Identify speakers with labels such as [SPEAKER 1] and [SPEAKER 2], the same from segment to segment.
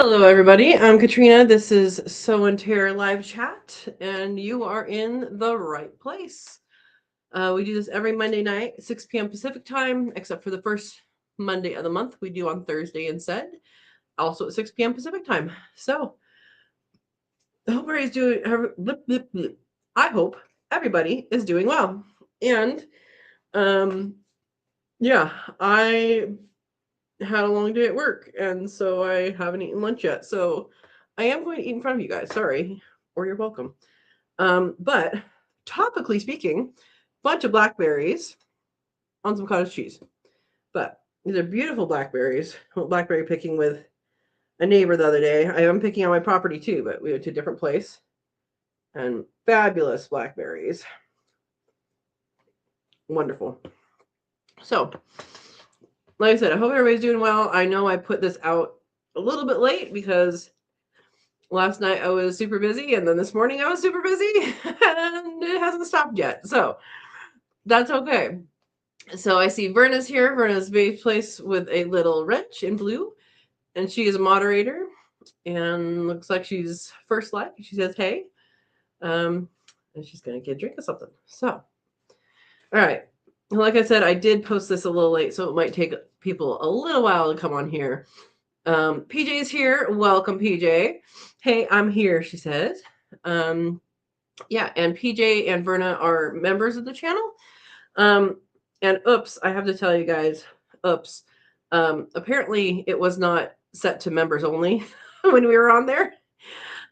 [SPEAKER 1] Hello, everybody. I'm Katrina. This is Sow and Tare live chat, and you are in the right place. We do this every Monday night, 6 p.m. Pacific time, except for the first Monday of the month. We do on Thursday instead, also at 6 p.m. Pacific time. So, I hope everybody's doing. I hope everybody is doing well. And, um, yeah, I had a long day at work, and so I haven't eaten lunch yet. So I am going to eat in front of you guys. Sorry, or you're welcome. But topically speaking, bunch of blackberries on some cottage cheese. But these are beautiful blackberries. I went blackberry picking with a neighbor the other day. I am picking on my property too, but we went to a different place. And fabulous blackberries. Wonderful. So, like I said, I hope everybody's doing well. I know I put this out a little bit late because last night I was super busy, and then this morning I was super busy, and it hasn't stopped yet. So that's okay. So I see Verna's here. Verna's baby place with a little wrench in blue, and she is a moderator, and looks like she's first live. She says, "Hey," and she's gonna get a drink of something. So, all right. Like I said, I did post this a little late, so it might take people a little while to come on here. PJ's here. Welcome, PJ. Hey, I'm here, she says. Yeah, and PJ and Verna are members of the channel. And oops, I have to tell you guys, oops. Apparently it was not set to members only when we were on there.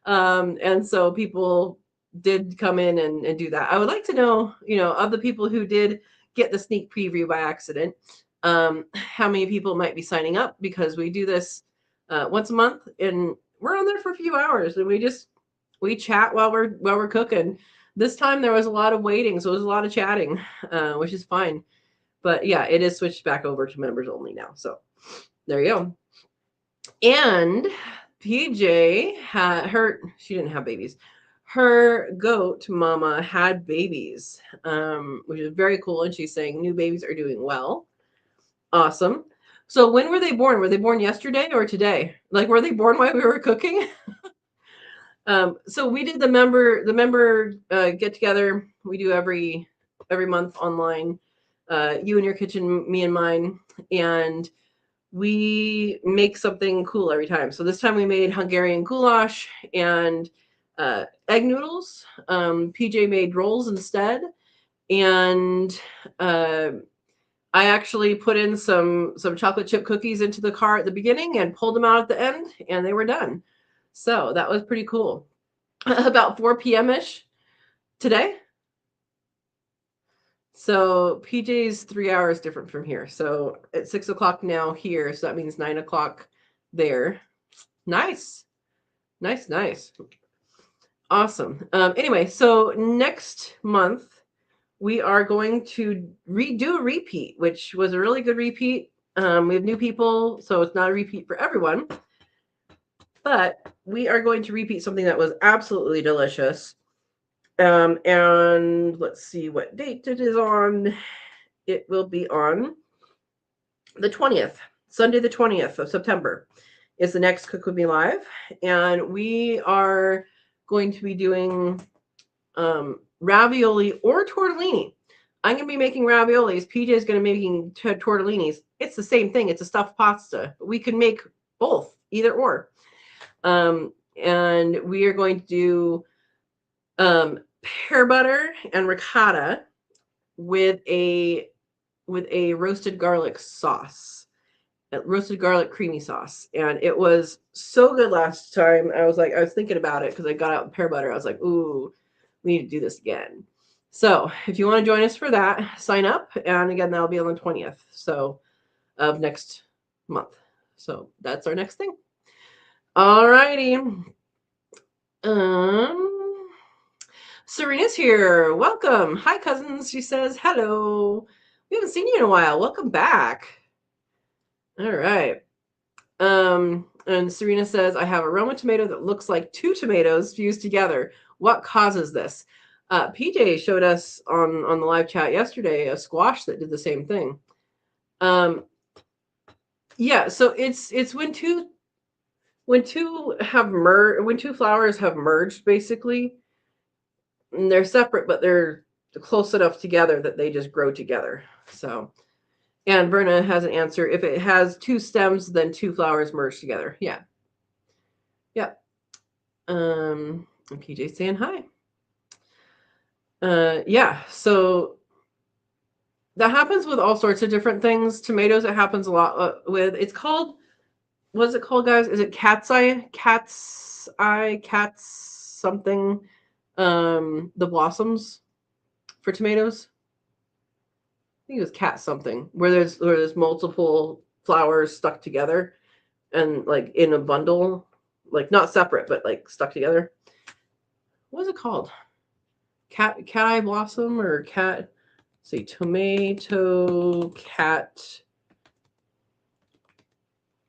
[SPEAKER 1] And so people did come in and do that. I would like to know, of the people who did get the sneak preview by accident, how many people might be signing up, because we do this once a month, and we're on there for a few hours, and we chat while we're cooking. This time there was a lot of waiting, so it was a lot of chatting, which is fine. But yeah, it is switched back over to members only now. So there you go. And PJ she didn't have babies. Her goat mama had babies, which is very cool. And she's saying new babies are doing well. Awesome. So when were they born? Were they born yesterday or today? Like, were they born while we were cooking? So we did the member get together. We do every month online. You in your kitchen, me and mine, and we make something cool every time. So this time we made Hungarian goulash and egg noodles. PJ made rolls instead, and I actually put in some chocolate chip cookies into the car at the beginning and pulled them out at the end, and they were done. So that was pretty cool. About 4 p.m. ish today. So PJ's 3 hours different from here. So it's 6 o'clock now here. So that means 9 o'clock there. Nice. Nice. Awesome. Anyway, so next month we are going to redo a repeat, which was a really good repeat. We have new people, so it's not a repeat for everyone. But we are going to repeat something that was absolutely delicious. And let's see what date it is on. It will be on the 20th, Sunday, the 20th of September is the next Cook With Me Live. And we are going to be doing ravioli or tortellini. I'm going to be making raviolis. PJ is going to be making tortellinis. It's the same thing. It's a stuffed pasta. We can make both, either or. And we are going to do pear butter and ricotta with a roasted garlic sauce, roasted garlic creamy sauce. And it was so good last time. I was thinking about it because I got out pear butter. I was like, ooh, we need to do this again. So if you want to join us for that, sign up. And again, that'll be on the 20th of next month. So that's our next thing. All righty. Serena's here. Welcome. Hi, cousins. She says, hello. We haven't seen you in a while. Welcome back. All right. And Serena says, I have a Roma tomato that looks like two tomatoes fused together. What causes this? PJ showed us on the live chat yesterday a squash that did the same thing. Yeah, so it's when two when two flowers have merged, basically, and they're separate, but they're close enough together that they just grow together. So, and Verna has an answer. If it has two stems, then two flowers merge together. Yeah. Yeah. And PJ saying hi. Yeah. So that happens with all sorts of different things. Tomatoes, it happens a lot with. It's called, what's it called, guys? Is it cat's eye? Cat's something. The blossoms for tomatoes. I think it was cat something, where there's multiple flowers stuck together and like in a bundle, like not separate but like stuck together. What is it called? Cat eye blossom or cat? See, tomato cat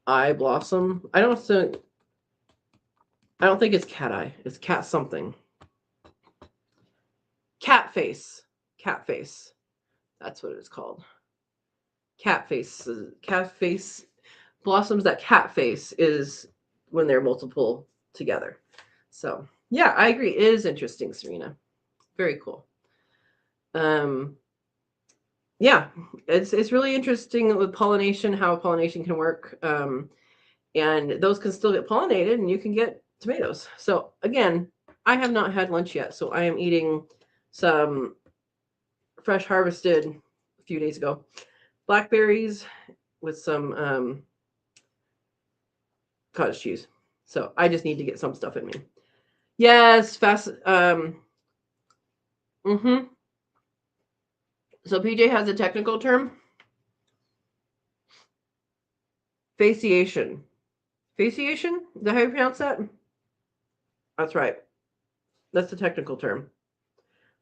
[SPEAKER 1] eye blossom. I don't think it's cat eye. It's cat something. Cat face. Cat face. That's what it's called. Cat face. Cat face blossoms that cat face is when they're multiple together. So yeah, I agree. It is interesting, Serena. Very cool. Yeah, it's really interesting with pollination, how pollination can work. And those can still get pollinated and you can get tomatoes. So again, I have not had lunch yet, so I am eating some fresh harvested a few days ago blackberries with some cottage cheese. So I just need to get some stuff in me. Yes, fast. So PJ has a technical term. Fasciation. Fasciation? Is that how you pronounce that? That's right. That's the technical term.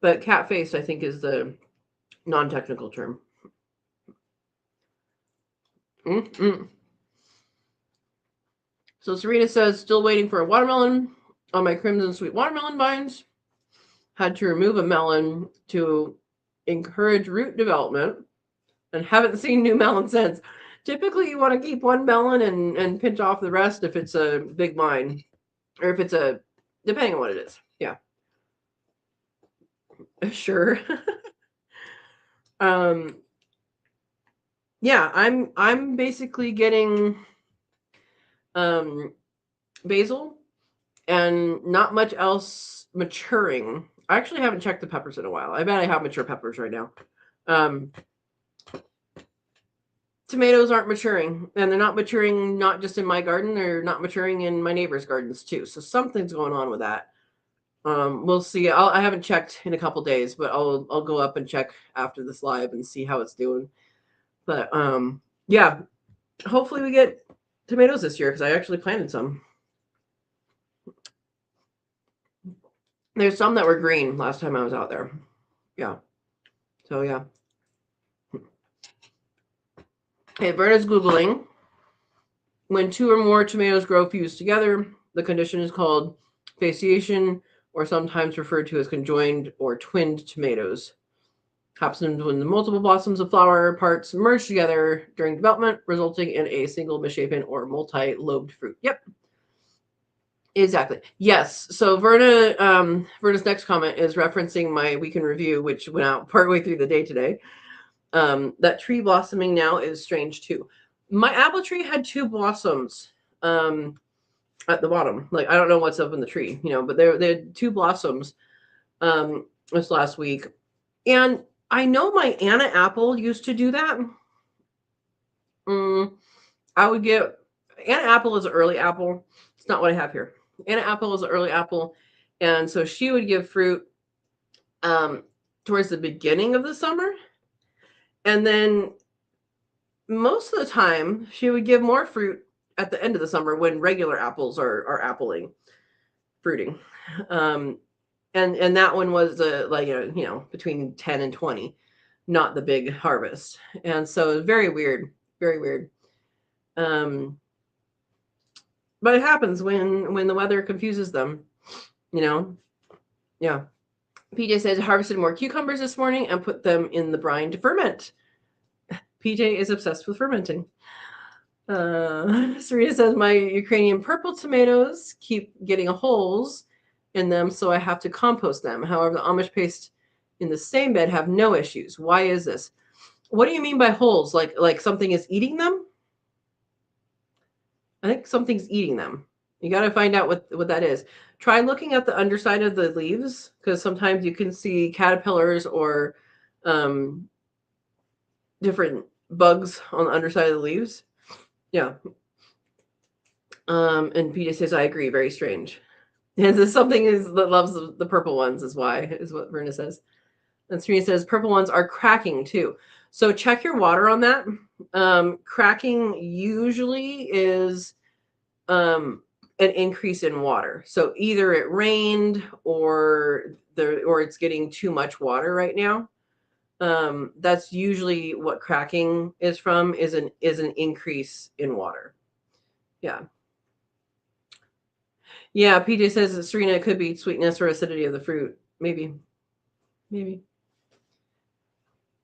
[SPEAKER 1] But cat face, I think, is the non-technical term. So Serena says, still waiting for a watermelon on my crimson sweet watermelon vines. Had to remove a melon to encourage root development and haven't seen new melon since. Typically, you want to keep one melon and pinch off the rest if it's a big vine, or if it's depending on what it is. Yeah. Sure. Yeah, I'm basically getting basil and not much else maturing. I actually haven't checked the peppers in a while. I bet I have mature peppers right now. Tomatoes aren't maturing, and they're not maturing not just in my garden, they're not maturing in my neighbors' gardens too. So something's going on with that. We'll see. I haven't checked in a couple days, but I'll go up and check after this live and see how it's doing. But yeah, hopefully we get tomatoes this year because I actually planted some. There's some that were green last time I was out there. Yeah. So yeah. Okay, Verna's Googling. When two or more tomatoes grow fused together, the condition is called fasciation, or sometimes referred to as conjoined or twinned tomatoes. Happens when the multiple blossoms of flower parts merge together during development, resulting in a single misshapen or multi-lobed fruit. Yep. Exactly. Yes. So Verna's next comment is referencing my week in review, which went out partway through the day today. That tree blossoming now is strange too. My apple tree had two blossoms at the bottom. Like, I don't know what's up in the tree, but they had two blossoms this last week. And I know my Anna apple used to do that. I would get Anna apple is an early apple. It's not what I have here. Anna apple is an early apple. And so she would give fruit towards the beginning of the summer. And then most of the time she would give more fruit at the end of the summer when regular apples are appling, fruiting. And that one was between 10 and 20, not the big harvest. And so very weird, very weird. But it happens when the weather confuses them, Yeah. PJ says harvested more cucumbers this morning and put them in the brine to ferment. PJ is obsessed with fermenting. Serena says, my Ukrainian purple tomatoes keep getting holes in them, so I have to compost them. However, the Amish paste in the same bed have no issues. Why is this? What do you mean by holes? Like something is eating them? I think something's eating them. You got to find out what that is. Try looking at the underside of the leaves, because sometimes you can see caterpillars or different bugs on the underside of the leaves. Yeah. And PJ says, I agree. Very strange. And this something is that loves the purple ones is why, is what Verna says. And Serena says, purple ones are cracking too. So check your water on that. Cracking usually is an increase in water. So either it rained or it's getting too much water right now. That's usually what cracking is from, is an increase in water. Yeah. Yeah, PJ says, Serena, it could be sweetness or acidity of the fruit. Maybe. Yeah.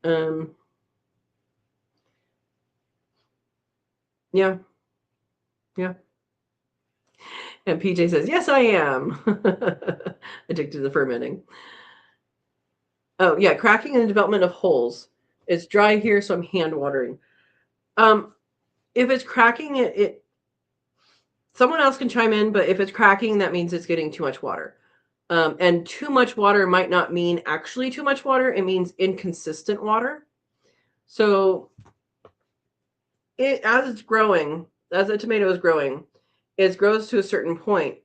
[SPEAKER 1] And PJ says, yes, I am. Addicted to fermenting. Oh, yeah, cracking and the development of holes. It's dry here, so I'm hand watering. If it's cracking, it someone else can chime in, but if it's cracking, that means it's getting too much water. And too much water might not mean actually too much water. It means inconsistent water. So as it's growing, as the tomato is growing, it grows to a certain point.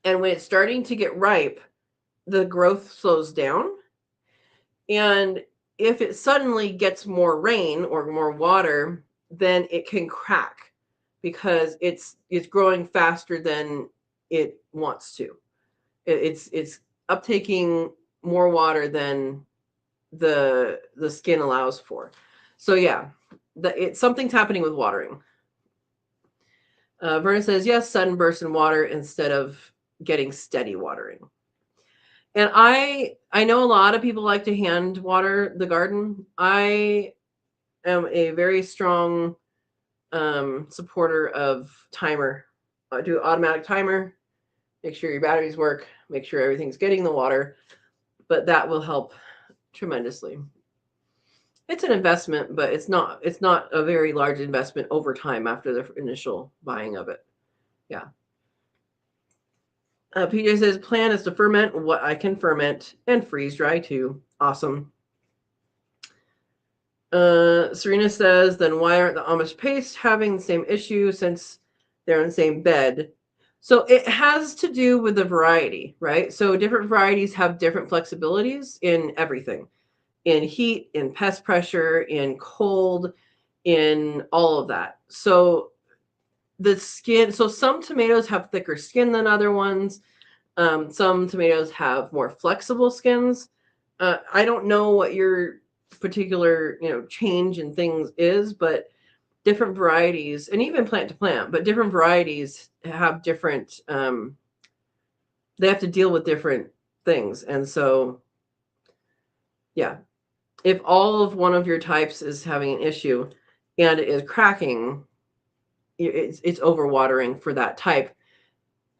[SPEAKER 1] And when it's starting to get ripe, the growth slows down. And if it suddenly gets more rain or more water, then it can crack because it's growing faster than it wants to. It's uptaking more water than the skin allows for. So yeah, something's happening with watering. Verna says, yes, sunburst in water instead of getting steady watering. And I know a lot of people like to hand water the garden. I am a very strong supporter of timer. I do automatic timer. Make sure your batteries work. Make sure everything's getting the water. But that will help tremendously. It's an investment, but it's not a very large investment over time after the initial buying of it. Yeah. PJ says, plan is to ferment what I can ferment and freeze dry too. Awesome. Serena says, then why aren't the Amish paste having the same issue since they're in the same bed? So it has to do with the variety, right? So different varieties have different flexibilities in everything, in heat, in pest pressure, in cold, in all of that. So the skin, so some tomatoes have thicker skin than other ones. Some tomatoes have more flexible skins. I don't know what your particular change in things is, but different varieties, and even plant to plant, but different varieties have different they have to deal with different things. And so yeah, if all of one of your types is having an issue and it is cracking, it's overwatering for that type,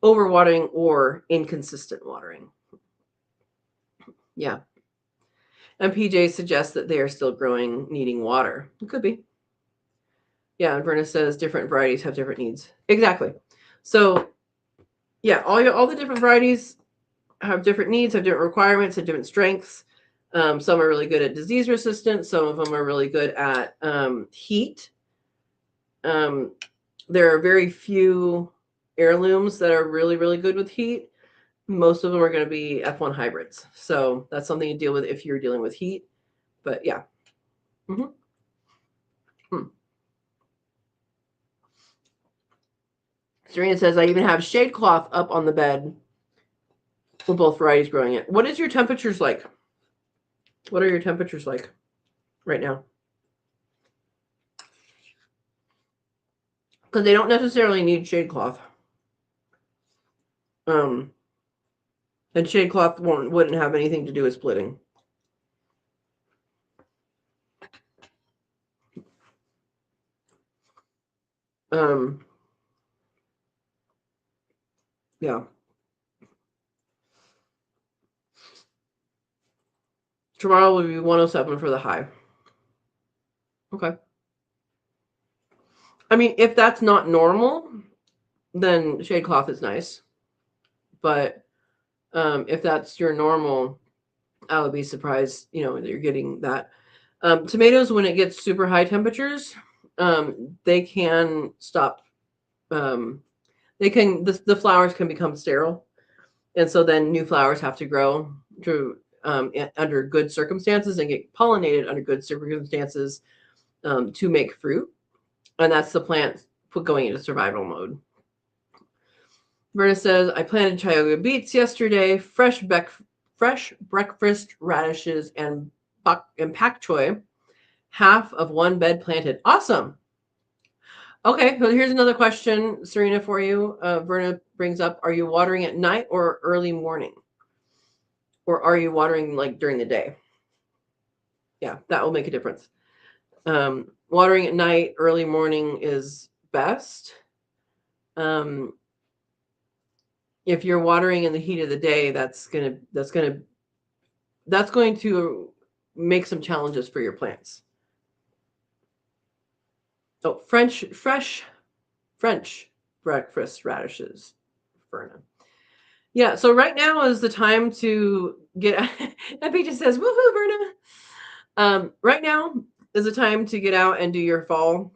[SPEAKER 1] overwatering or inconsistent watering. Yeah. And PJ suggests that they are still growing, needing water. It could be. Yeah, and Verna says different varieties have different needs. Exactly. So, yeah, all the different varieties have different needs, have different requirements, have different strengths. Some are really good at disease resistance. Some of them are really good at heat. There are very few heirlooms that are really, really good with heat. Most of them are going to be F1 hybrids. So that's something to deal with if you're dealing with heat. But yeah. Serena says, I even have shade cloth up on the bed with both varieties growing it. What is your temperatures like? What are your temperatures like right now? Because they don't necessarily need shade cloth. And shade cloth wouldn't have anything to do with splitting. Yeah. Tomorrow will be 107 for the high. Okay. I mean, if that's not normal, then shade cloth is nice. But if that's your normal, I would be surprised, that you're getting that. Tomatoes, when it gets super high temperatures, they can stop. The flowers can become sterile, and so then new flowers have to grow under good circumstances and get pollinated under good circumstances to make fruit, and that's the plant going into survival mode. Verna says, I planted Tioga beets yesterday, fresh breakfast radishes, and pak choy. Half of one bed planted. Awesome. Okay, so here's another question, Serena, for you. Verna brings up, are you watering at night or early morning? Or are you watering like during the day? Yeah, that will make a difference. Watering at night, early morning is best. If you're watering in the heat of the day, that's going to make some challenges for your plants. Oh, French breakfast radishes, Verna. Yeah, so right now is the time to get. Epi just says, "Woohoo, Verna!" Right now is the time to get out and do your fall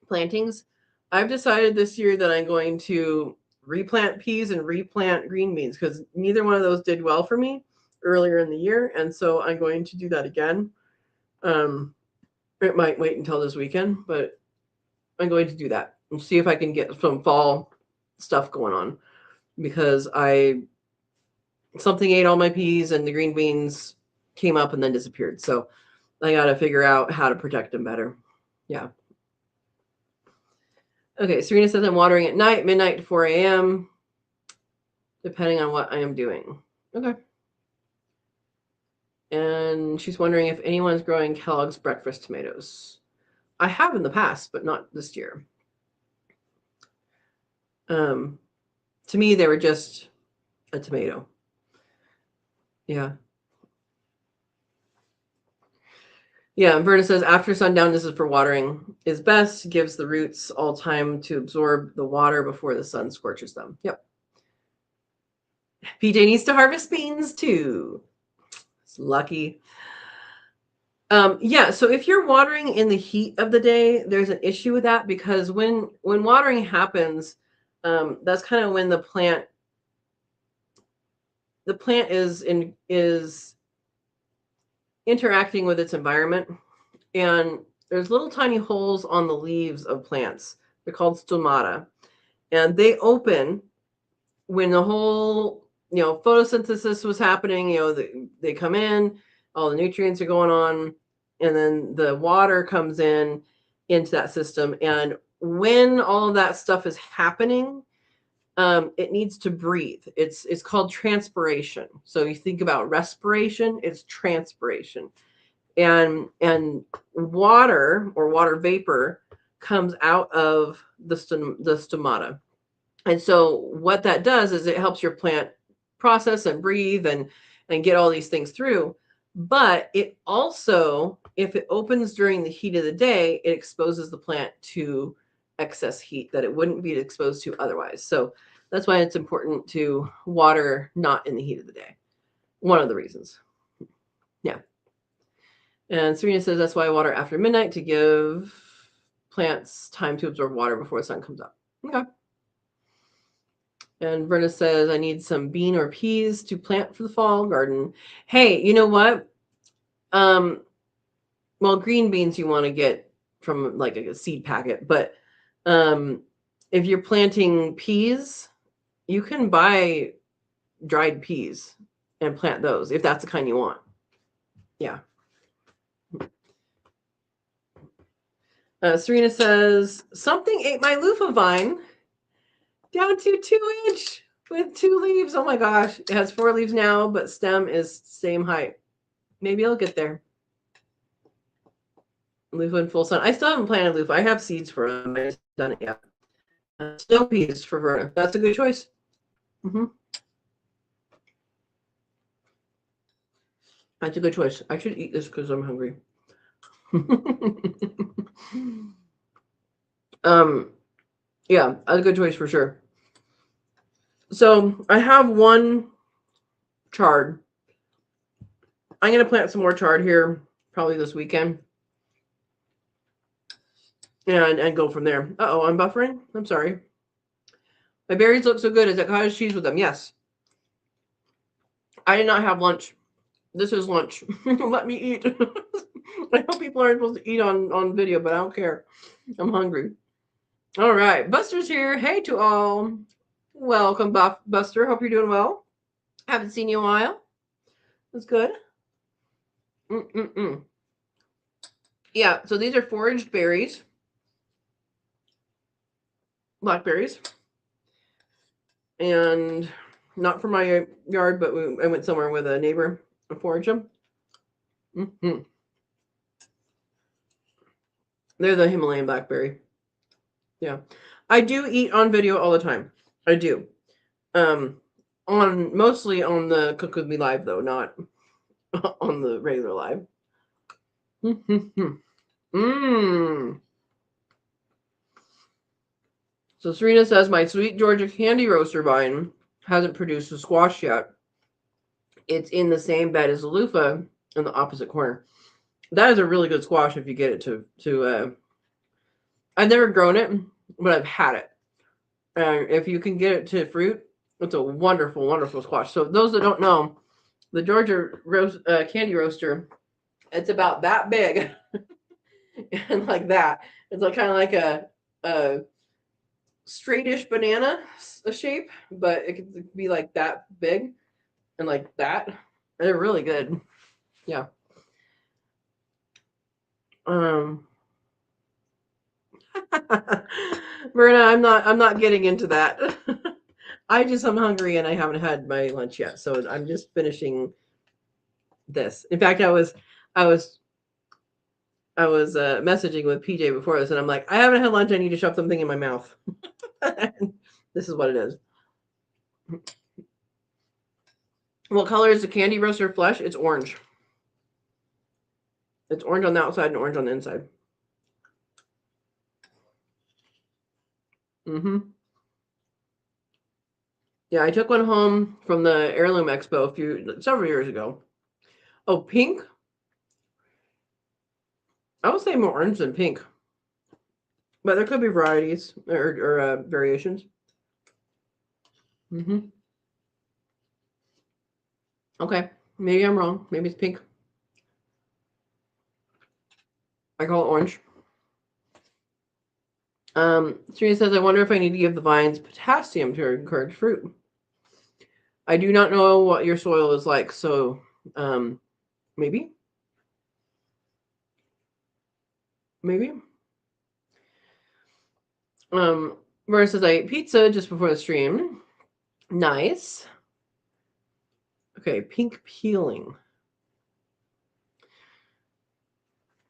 [SPEAKER 1] plantings. I've decided this year that I'm going to replant peas and replant green beans because neither one of those did well for me earlier in the year, and so I'm going to do that again. It might wait until this weekend, but I'm going to do that and see if I can get some fall stuff going on because something ate all my peas and the green beans came up and then disappeared. So I got to figure out how to protect them better. Yeah. Okay, Serena says I'm watering at night, midnight to 4 a.m., depending on what I am doing. Okay. And she's wondering if anyone's growing Kellogg's breakfast tomatoes. I have in the past, but not this year. To me, they were just a tomato. Yeah. Yeah, Verna says after sundown, this is for watering, is best, gives the roots all time to absorb the water before the sun scorches them. Yep. PJ needs to harvest beans too. It's lucky. Yeah, so if you're watering in the heat of the day, there's an issue with that because when watering happens, that's kind of when the plant is interacting with its environment, and there's little tiny holes on the leaves of plants. They're called stomata, and they open when the whole photosynthesis was happening. They come in, all the nutrients are going on, and then the water comes into that system. And when all of that stuff is happening, it needs to breathe. It's called transpiration. So you think about respiration, it's transpiration. And water or water vapor comes out of the stomata. And so what that does is it helps your plant process and breathe and get all these things through. But it also, if it opens during the heat of the day, it exposes the plant to excess heat that it wouldn't be exposed to otherwise. So that's why it's important to water not in the heat of the day. One of the reasons. Yeah. And Serena says that's why I water after midnight, to give plants time to absorb water before the sun comes up. Okay. And Verna says, I need some bean or peas to plant for the fall garden. Hey, you know what? Well, green beans you want to get from like a seed packet, but if you're planting peas, you can buy dried peas and plant those if that's the kind you want. Yeah. Serena says, something ate my loofah vine down to 2-inch with 2 leaves. Oh my gosh. It has 4 leaves now, but stem is same height. Maybe I'll get there. Loofah in full sun. I still haven't planted loofah. I have seeds for them. I just haven't done it yet. Snow peas for Verna. That's a good choice. That's a good choice. I should eat this because I'm hungry. Yeah, that's a good choice for sure. So I have one chard. I'm gonna plant some more chard here probably this weekend. And go from there. Uh-oh, I'm buffering. I'm sorry. My berries look so good. Is that cottage cheese with them? Yes. I did not have lunch. This is lunch. Let me eat. I know people aren't supposed to eat on video, but I don't care. I'm hungry. All right. Buster's here. Hey to all. Welcome, Buster. Hope you're doing well. Haven't seen you in a while. That's good. Yeah, so these are foraged berries. Blackberries. And not from my yard, but I went somewhere with a neighbor to forage them. They're the Himalayan blackberry. Yeah. I do eat on video all the time. I do. Mostly on the Cook With Me Live, though, not on the regular live. So Serena says, my Sweet Georgia candy roaster vine hasn't produced a squash yet. It's in the same bed as the loofah in the opposite corner. That is a really good squash if you get it to I've never grown it, but I've had it. And if you can get it to fruit, it's a wonderful, wonderful squash. So those that don't know, the Georgia candy roaster, it's about that big and like that. It's like kind of like a straightish banana shape, but it could be like that big and like that. They're really good. Yeah. Verna, I'm not getting into that. I'm hungry and I haven't had my lunch yet, so I'm just finishing this. In fact, I was messaging with PJ before this, and I'm like, I haven't had lunch. I need to shove something in my mouth. This is what it is. What color is the candy roaster flesh? It's orange. It's orange on the outside and orange on the inside. Yeah, I took one home from the Heirloom Expo several years ago. Oh, pink? I would say more orange than pink. But there could be varieties or variations. Okay, maybe I'm wrong. Maybe it's pink. I call it orange. Serena says, I wonder if I need to give the vines potassium to encourage fruit. I do not know what your soil is like, so maybe. Mara says, I ate pizza just before the stream. Nice. Okay, pink peeling.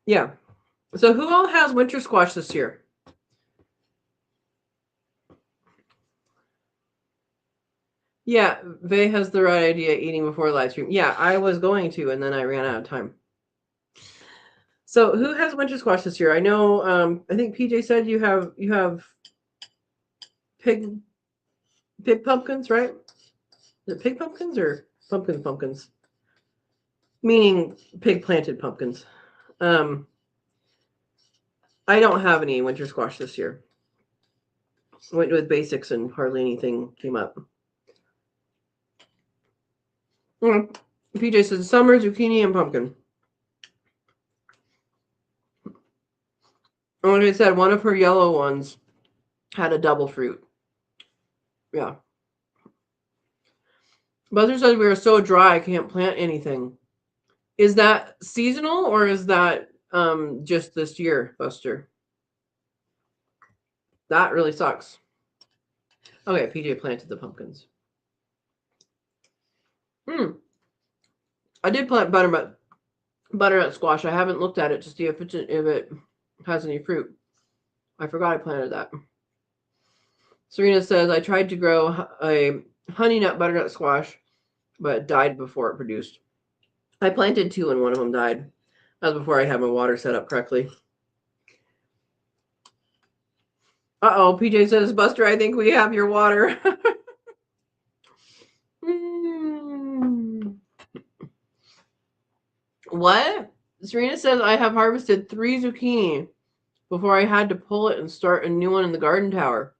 [SPEAKER 1] Yeah. So who all has winter squash this year? Yeah, Vay has the right idea, eating before live stream. Yeah, I was going to, and then I ran out of time. So who has winter squash this year? I know, I think PJ said you have pig pumpkins, right? Is it pig pumpkins or pumpkins? Meaning pig planted pumpkins. I don't have any winter squash this year. Went with basics and hardly anything came up. PJ says summer, zucchini, and pumpkin. And like I said, one of her yellow ones had a double fruit. Yeah. Buster says we are so dry, I can't plant anything. Is that seasonal or is that just this year, Buster? That really sucks. Okay, PJ planted the pumpkins. I did plant butternut squash. I haven't looked at it to see if it has any fruit. I forgot I planted that. Serena says, I tried to grow a honey nut butternut squash, but it died before it produced. I planted 2 and one of them died. That was before I had my water set up correctly. Uh-oh, PJ says, Buster, I think we have your water. What? Serena says, I have harvested 3 zucchini before I had to pull it and start a new one in the garden tower.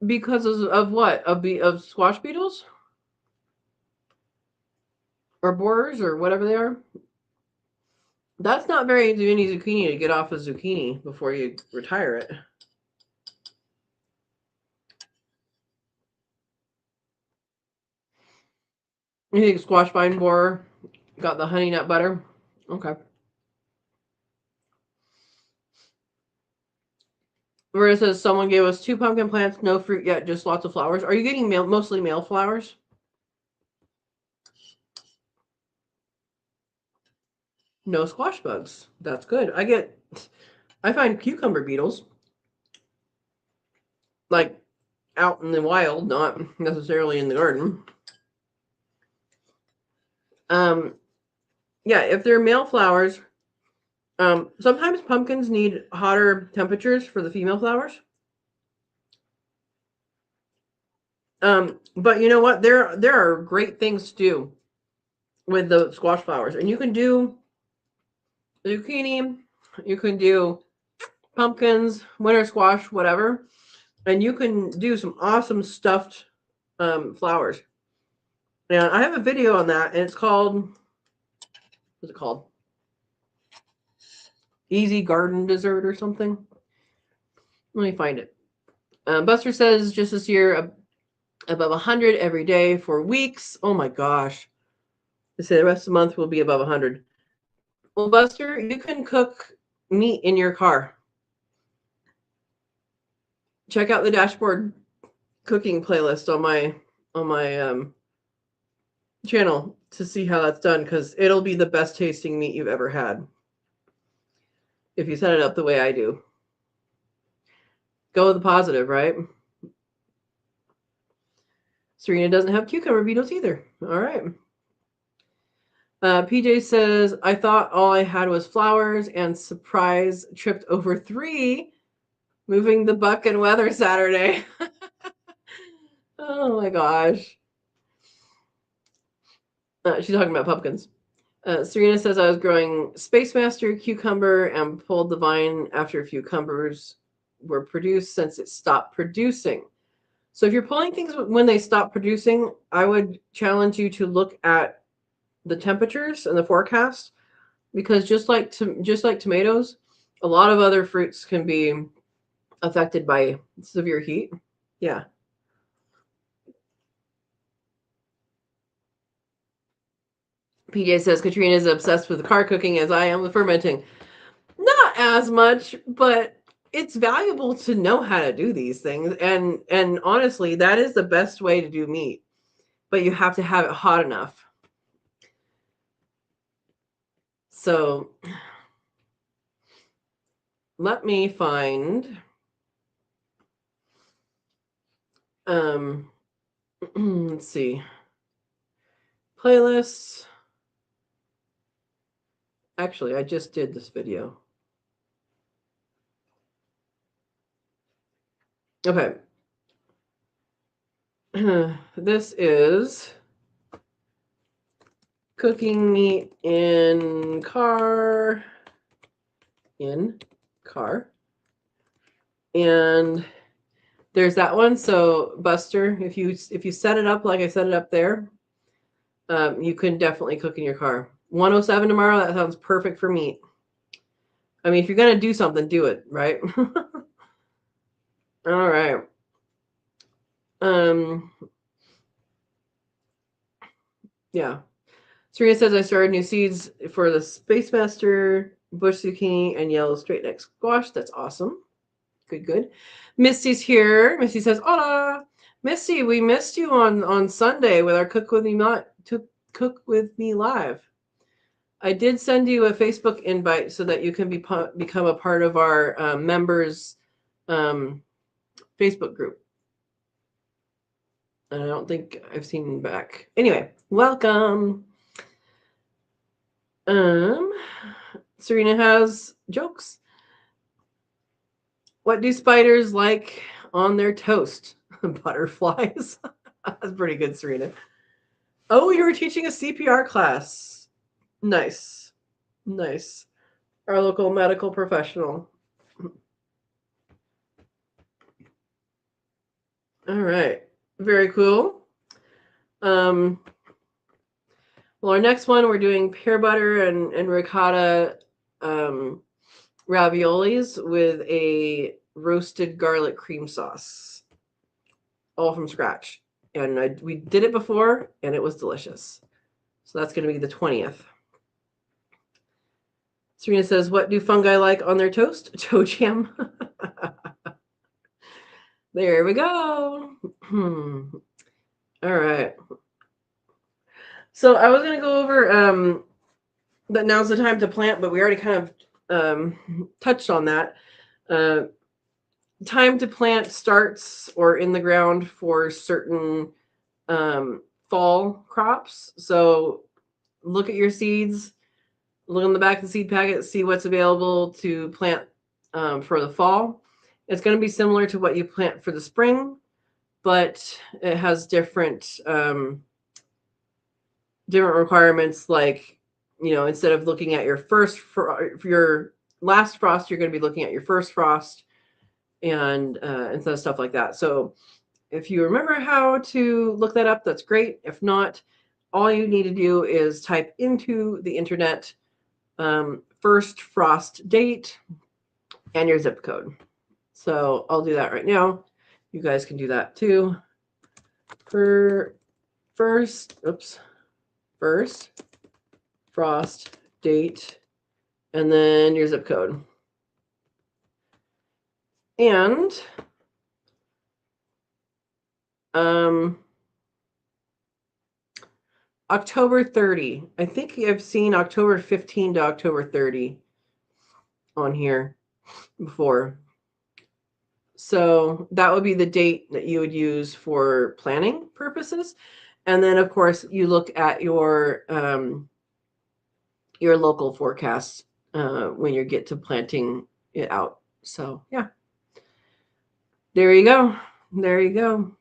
[SPEAKER 1] Because of what? Of squash beetles? Or borers or whatever they are? That's not very many zucchini to get off a zucchini before you retire it. You think squash vine borer got the honey nut butter? Okay. Where it says someone gave us 2 pumpkin plants, no fruit yet, just lots of flowers. Are you getting mostly male flowers? No squash bugs. That's good. I find cucumber beetles like out in the wild, not necessarily in the garden. Yeah, if they're male flowers, sometimes pumpkins need hotter temperatures for the female flowers. But you know what? There are great things to do with the squash flowers, and you can do zucchini, you can do pumpkins, winter squash, whatever, and you can do some awesome stuffed flowers. And I have a video on that, and it's called, what's it called? Easy Garden Dessert or something. Let me find it. Buster says just this year above 100 every day for weeks. Oh my gosh. They say the rest of the month will be above 100. Well, Buster, you can cook meat in your car. Check out the dashboard cooking playlist on my channel to see how that's done, because it'll be the best tasting meat you've ever had if you set it up the way I do. Go with the positive, right? Serena doesn't have cucumber beetles either. All right. PJ says, I thought all I had was flowers and surprise tripped over 3 moving the buck and weather Saturday. Oh my gosh. She's talking about pumpkins. Serena says, I was growing Space Master cucumber and pulled the vine after a few cucumbers were produced since it stopped producing. So if you're pulling things when they stop producing, I would challenge you to look at the temperatures and the forecast, because just like tomatoes, a lot of other fruits can be affected by severe heat. Yeah. PJ says Katrina is obsessed with the car cooking as I am with fermenting. Not as much, but it's valuable to know how to do these things. And honestly, that is the best way to do meat. But you have to have it hot enough. So let me find let's see. Playlists. Actually, I just did this video. Okay. This is cooking meat in car. And there's that one. So Buster, if you set it up like I set it up there, you can definitely cook in your car. 107 tomorrow, that sounds perfect for meat. I mean, if you're going to do something, do it, right? All right. Yeah. Serena says I started new seeds for the Space Master, bush zucchini, and yellow straight neck squash. That's awesome. Good. Misty's here. Misty says, hola. Misty, we missed you on Sunday with our Cook With Me Live. I did send you a Facebook invite so that you can become a part of our members Facebook group. And I don't think I've seen back. Anyway, welcome. Serena has jokes. What do spiders like on their toast? Butterflies. That's pretty good, Serena. Oh, you were teaching a CPR class. Nice. Nice. Our local medical professional. All right. Very cool. Well, our next one, we're doing pear butter and ricotta raviolis with a roasted garlic cream sauce, all from scratch. And we did it before, and it was delicious. So that's going to be the 20th. Serena says, what do fungi like on their toast? Toe jam. There we go. All right. So I was going to go over that now's the time to plant, but we already kind of touched on that. Time to plant starts or in the ground for certain fall crops. So look at your seeds, look on the back of the seed packet, see what's available to plant for the fall. It's going to be similar to what you plant for the spring, but it has different requirements. Like, you know, instead of looking at your your last frost, you're going to be looking at your first frost and stuff like that. So if you remember how to look that up, that's great. If not, all you need to do is type into the internet first frost date and your zip code. So I'll do that right now. You guys can do that too. For first frost date and then your zip code. And October 30. I think I've seen October 15 to October 30 on here before. So that would be the date that you would use for planning purposes. And then, of course, you look at your local forecast when you get to planting it out. So, yeah. There you go. There you go.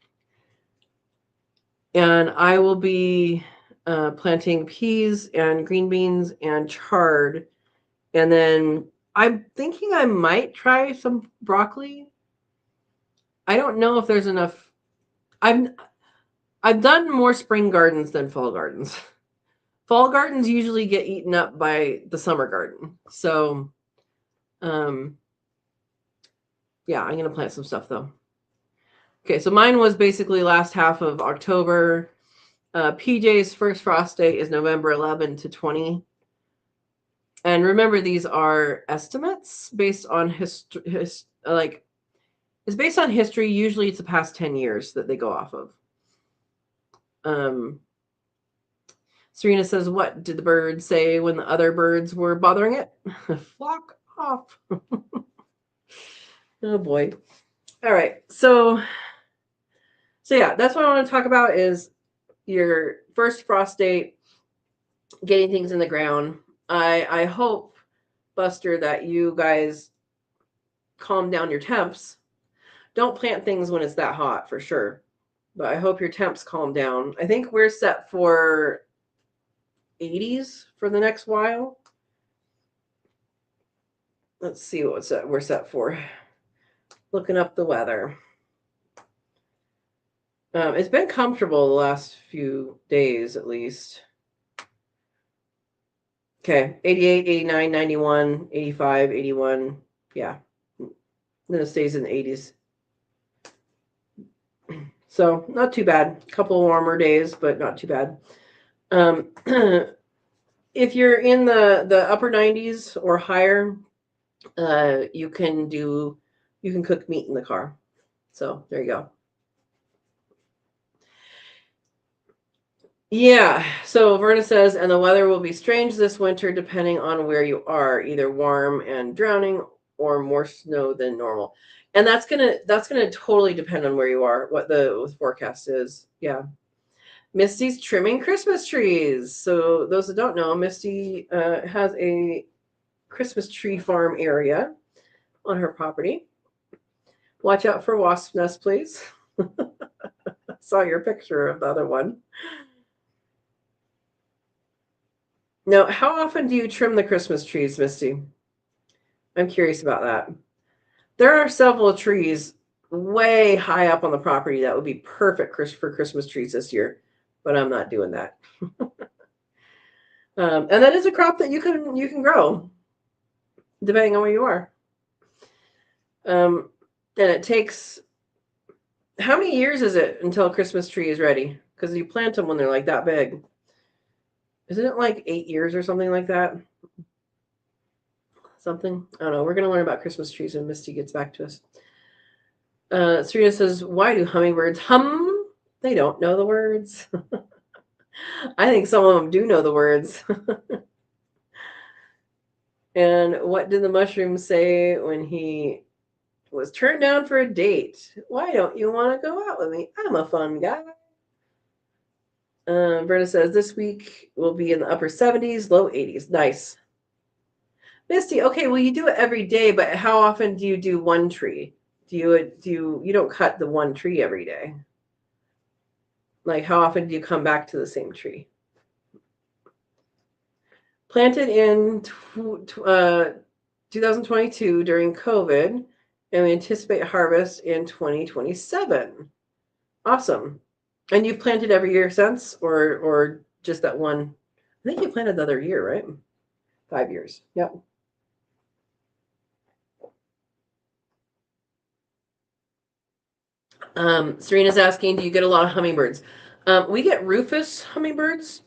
[SPEAKER 1] And I will be planting peas and green beans and chard. And then I'm thinking I might try some broccoli. I don't know if there's enough. I've done more spring gardens than fall gardens. Fall gardens usually get eaten up by the summer garden. So, yeah, I'm going to plant some stuff though. Okay, so mine was basically last half of October. PJ's first frost date is November 11 to 20. And remember, these are estimates based on it's based on history. Usually it's the past 10 years that they go off of. Serena says, what did the bird say when the other birds were bothering it? Flock off. Oh boy. All right. So yeah, that's what I want to talk about is your first frost date, getting things in the ground. I hope, Buster, that you guys calm down your temps. Don't plant things when it's that hot for sure. But I hope your temps calm down. I think we're set for 80s for the next while. Let's see what we're set for. Looking up the weather. It's been comfortable the last few days at least. Okay, 88, 89, 91, 85, 81. Yeah. Then it stays in the 80s. So not too bad. A couple warmer days, but not too bad. If you're in the upper 90s or higher, you can cook meat in the car. So there you go. Yeah. So Verna says, and the weather will be strange this winter depending on where you are, either warm and drowning or more snow than normal. And that's gonna totally depend on where you are, what the forecast is. Yeah. Misty's trimming Christmas trees. So those that don't know, Misty has a Christmas tree farm area on her property. Watch out for wasp nests, please. I saw your picture of the other one. Now, how often do you trim the Christmas trees, Misty? I'm curious about that. There are several trees way high up on the property that would be perfect for Christmas trees this year, but I'm not doing that. And that is a crop that you can grow depending on where you are. And it takes, how many years is it until a Christmas tree is ready? Because you plant them when they're like that big. Isn't it like 8 years or something like that? Something? I don't know. We're going to learn about Christmas trees when Misty gets back to us. Serena says, why do hummingbirds hum? They don't know the words. I think some of them do know the words. And what did the mushroom say when he was turned down for a date? Why don't you want to go out with me? I'm a fun guy. Berta says, this week will be in the upper 70s, low 80s. Nice. Misty, okay, well, you do it every day, but how often do you do one tree? You don't cut the one tree every day? Like, how often do you come back to the same tree? Planted in 2022 during COVID, and we anticipate harvest in 2027. Awesome. And you've planted every year since, or just that one? I think you planted the other year, right? 5 years. Yep. Serena's asking, do you get a lot of hummingbirds? We get rufous hummingbirds.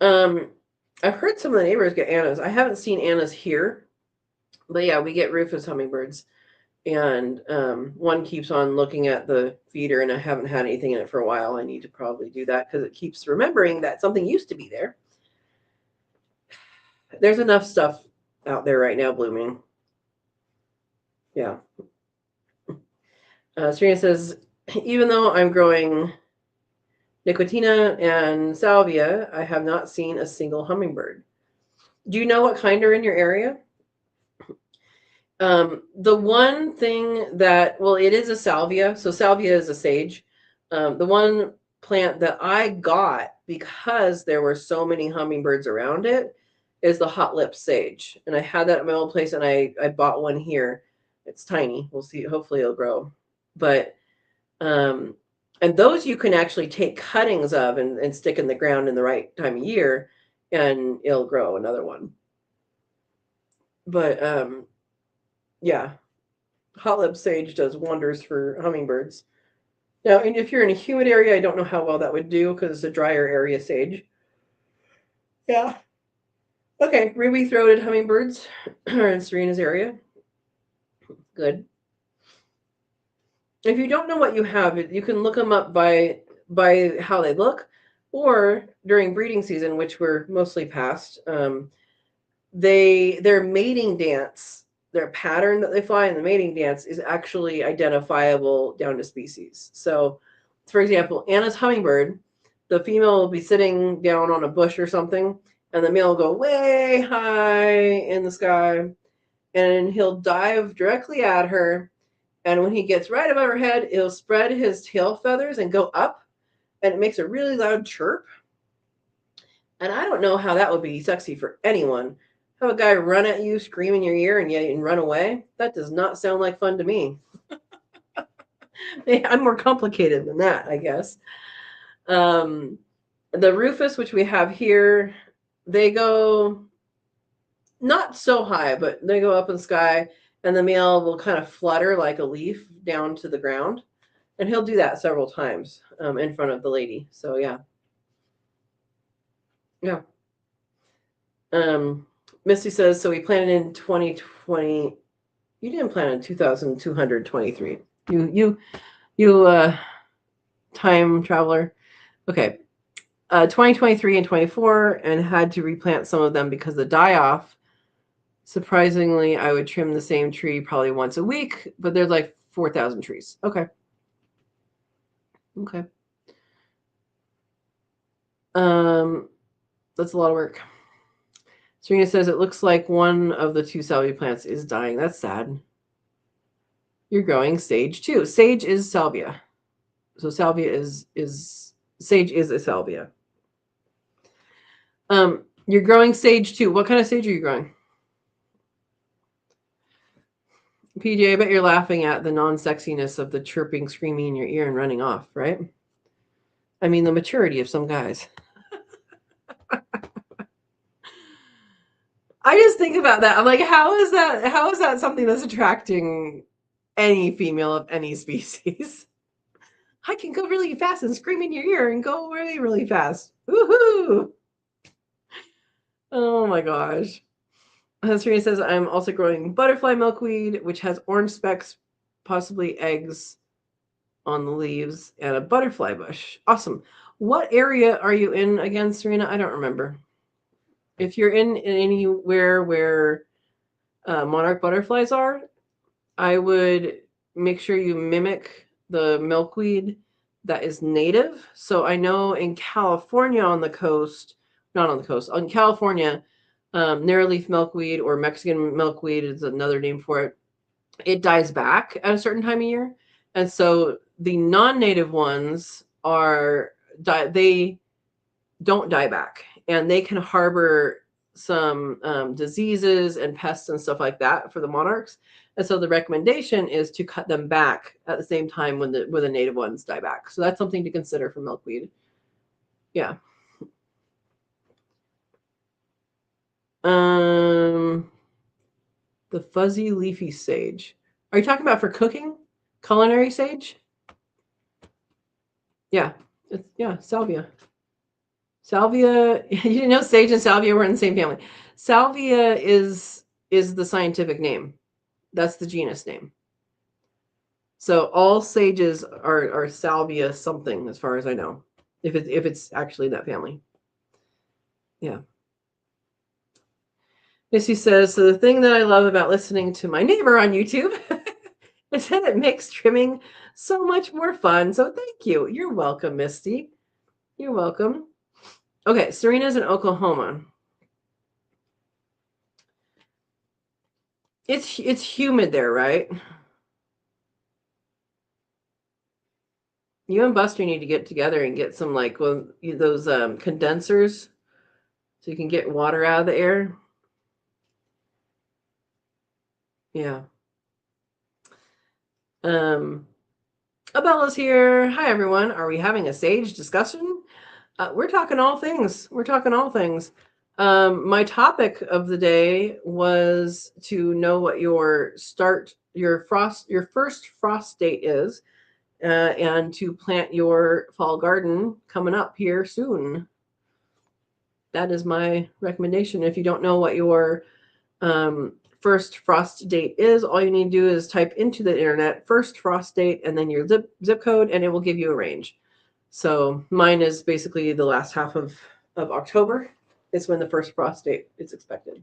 [SPEAKER 1] I've heard some of the neighbors get Annas. I haven't seen Annas here, but yeah, we get rufous hummingbirds. And one keeps on looking at the feeder, and I haven't had anything in it for a while. I need to probably do that because it keeps remembering that something used to be there. There's enough stuff out there right now blooming. Yeah. Serena says, even though I'm growing nicotina and salvia, I have not seen a single hummingbird. Do you know what kind are in your area? The one thing that, well, it is a salvia. So salvia is a sage. The one plant that I got because there were so many hummingbirds around it is the hot lip sage. And I had that at my old place, and I bought one here. It's tiny. We'll see. Hopefully it'll grow. But, and those you can actually take cuttings of and stick in the ground in the right time of year, and it'll grow another one. But, yeah, hot lip sage does wonders for hummingbirds. Now, and if you're in a humid area, I don't know how well that would do because it's a drier area sage. Yeah. Okay, ruby-throated hummingbirds are in Serena's area. Good. If you don't know what you have, you can look them up by how they look, or during breeding season, which we're mostly past. Their mating dance, their pattern that they fly in the mating dance is actually identifiable down to species. So, for example, Anna's hummingbird, the female will be sitting down on a bush or something, and the male will go way high in the sky, and he'll dive directly at her. And when he gets right above her head, he'll spread his tail feathers and go up, and it makes a really loud chirp. And I don't know how that would be sexy for anyone. Have a guy run at you, scream in your ear, and run away? That does not sound like fun to me. I'm more complicated than that, I guess. The rufous, which we have here, they go not so high, but they go up in the sky, and the male will kind of flutter like a leaf down to the ground. And he'll do that several times in front of the lady. So, yeah. Yeah. Misty says, so we planted in 2020. You didn't plant in 2223. You time traveler. Okay. 2023 and 24, and had to replant some of them because the die-off Surprisingly, I would trim the same tree probably once a week, but there's like 4,000 trees. Okay. Okay. That's a lot of work. Serena says it looks like one of the two salvia plants is dying. That's sad. You're growing sage too. Sage is salvia. So salvia is sage is a salvia. You're growing sage too. What kind of sage are you growing? PJ, I bet you're laughing at the non-sexiness of the chirping, screaming in your ear and running off, right? I mean, the maturity of some guys. I just think about that. I'm like, how is that something that's attracting any female of any species? I can go really fast and scream in your ear and go really, really fast. Woohoo! Oh my gosh. Serena says, I'm also growing butterfly milkweed, which has orange specks, possibly eggs on the leaves, and a butterfly bush. Awesome. What area are you in again, Serena? I don't remember. If you're in anywhere where monarch butterflies are, I would make sure you mimic the milkweed that is native. So I know in California on the coast, not on the coast, on California, narrowleaf milkweed or Mexican milkweed is another name for it. It dies back at a certain time of year. And so the non-native ones they don't die back, and they can harbor some diseases and pests and stuff like that for the monarchs. And so the recommendation is to cut them back at the same time when the native ones die back. So that's something to consider for milkweed. Yeah. The fuzzy leafy sage. Are you talking about for cooking? Culinary sage? Yeah. Salvia. Salvia, you didn't know sage and salvia were in the same family. Salvia is the scientific name. That's the genus name. So all sages are salvia something, as far as I know, if it's actually that family. Yeah. Missy says, so the thing that I love about listening to my neighbor on YouTube is that it makes trimming so much more fun. So thank you. You're welcome, Misty. You're welcome. Okay, Serena's in Oklahoma. It's humid there, right? You and Buster need to get together and get some those condensers so you can get water out of the air. Yeah. Abella's here. Hi everyone. Are we having a sage discussion? We're talking all things. We're talking all things. My topic of the day was to know what your first frost date is, and to plant your fall garden coming up here soon. That is my recommendation. If you don't know what your first frost date is, all you need to do is type into the internet first frost date and then your zip code, and it will give you a range. So mine is basically the last half of October is when the first frost date is expected.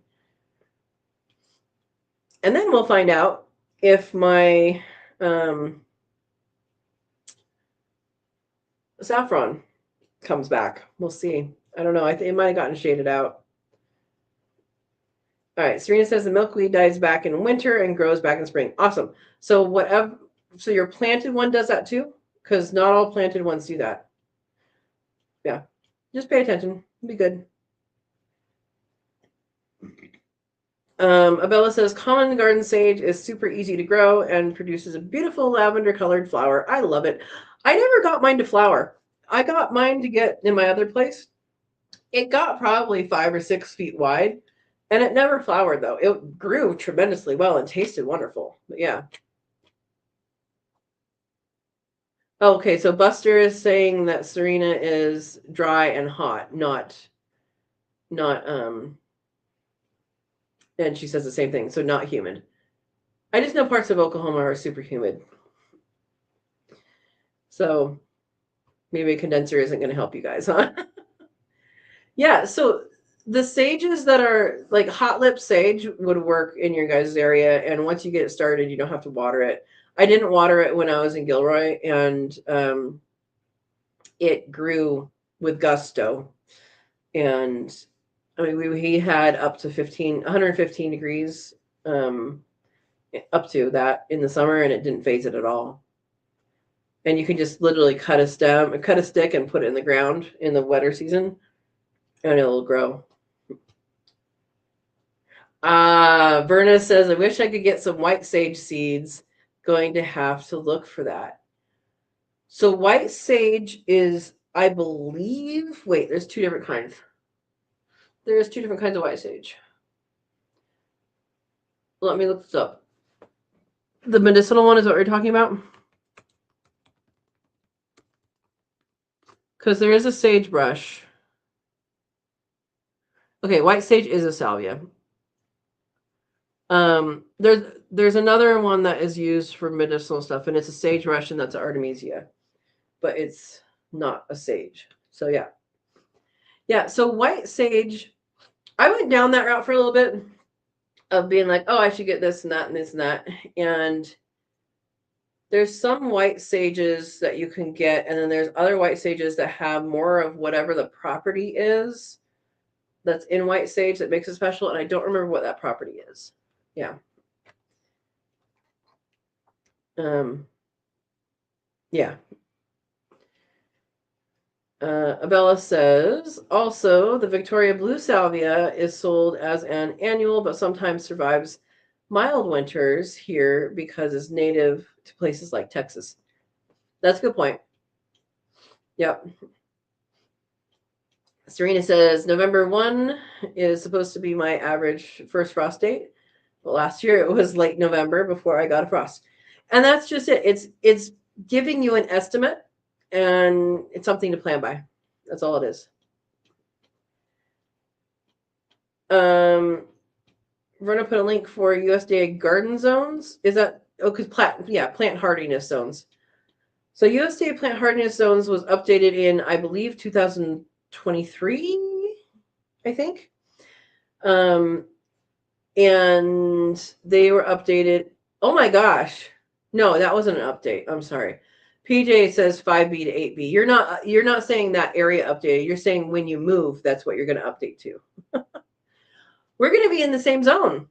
[SPEAKER 1] And then we'll find out if my saffron comes back. We'll see. I don't know. I think it might have gotten shaded out. All right. Serena says the milkweed dies back in winter and grows back in spring. Awesome. So your planted one does that too? Because not all planted ones do that. Yeah. Just pay attention. It'll be good. Abella says common garden sage is super easy to grow and produces a beautiful lavender colored flower. I love it. I never got mine to flower. I got mine to get in my other place. It got probably 5 or 6 feet wide, and it never flowered though. It grew tremendously well and tasted wonderful. But yeah. Okay, so Buster is saying that Serena is dry and hot, not and she says the same thing, so not humid. I just know parts of Oklahoma are super humid. So maybe a condenser isn't going to help you guys, huh? Yeah, so the sages that are like hot lip sage would work in your guys' area, and once you get it started, you don't have to water it. I didn't water it when I was in Gilroy, and it grew with gusto. And I mean, he had up to 115 degrees up to that in the summer, and it didn't phase it at all. And you can just literally cut a stick, and put it in the ground in the wetter season, and it'll grow. Verna says, I wish I could get some white sage seeds. Going to have to look for that. So white sage is, I believe, wait, there's two different kinds. There's two different kinds of white sage. Let me look this up. The medicinal one is what we're talking about? Because there is a sagebrush. Okay, white sage is a salvia. There's another one that is used for medicinal stuff, and it's a sagebrush, and that's an artemisia, but it's not a sage. So yeah. So white sage, I went down that route for a little bit of being like, oh, I should get this and that and this and that, and there's some white sages that you can get, and then there's other white sages that have more of whatever the property is that's in white sage that makes it special, and I don't remember what that property is. Yeah. Yeah. Abella says, also, the Victoria Blue Salvia is sold as an annual, but sometimes survives mild winters here because it's native to places like Texas. That's a good point. Yep. Serena says, November 1 is supposed to be my average first frost date. But last year it was late November before I got a frost. And that's just it. It's giving you an estimate, and it's something to plan by. That's all it is. We're gonna put a link for USDA garden zones. Is that because plant hardiness zones. So USDA plant hardiness zones was updated in, I believe, 2023, I think. And they were updated. Oh my gosh. No, that wasn't an update. I'm sorry. PJ says 5B to 8B. You're not saying that area updated. You're saying when you move, that's what you're going to update to. We're going to be in the same zone.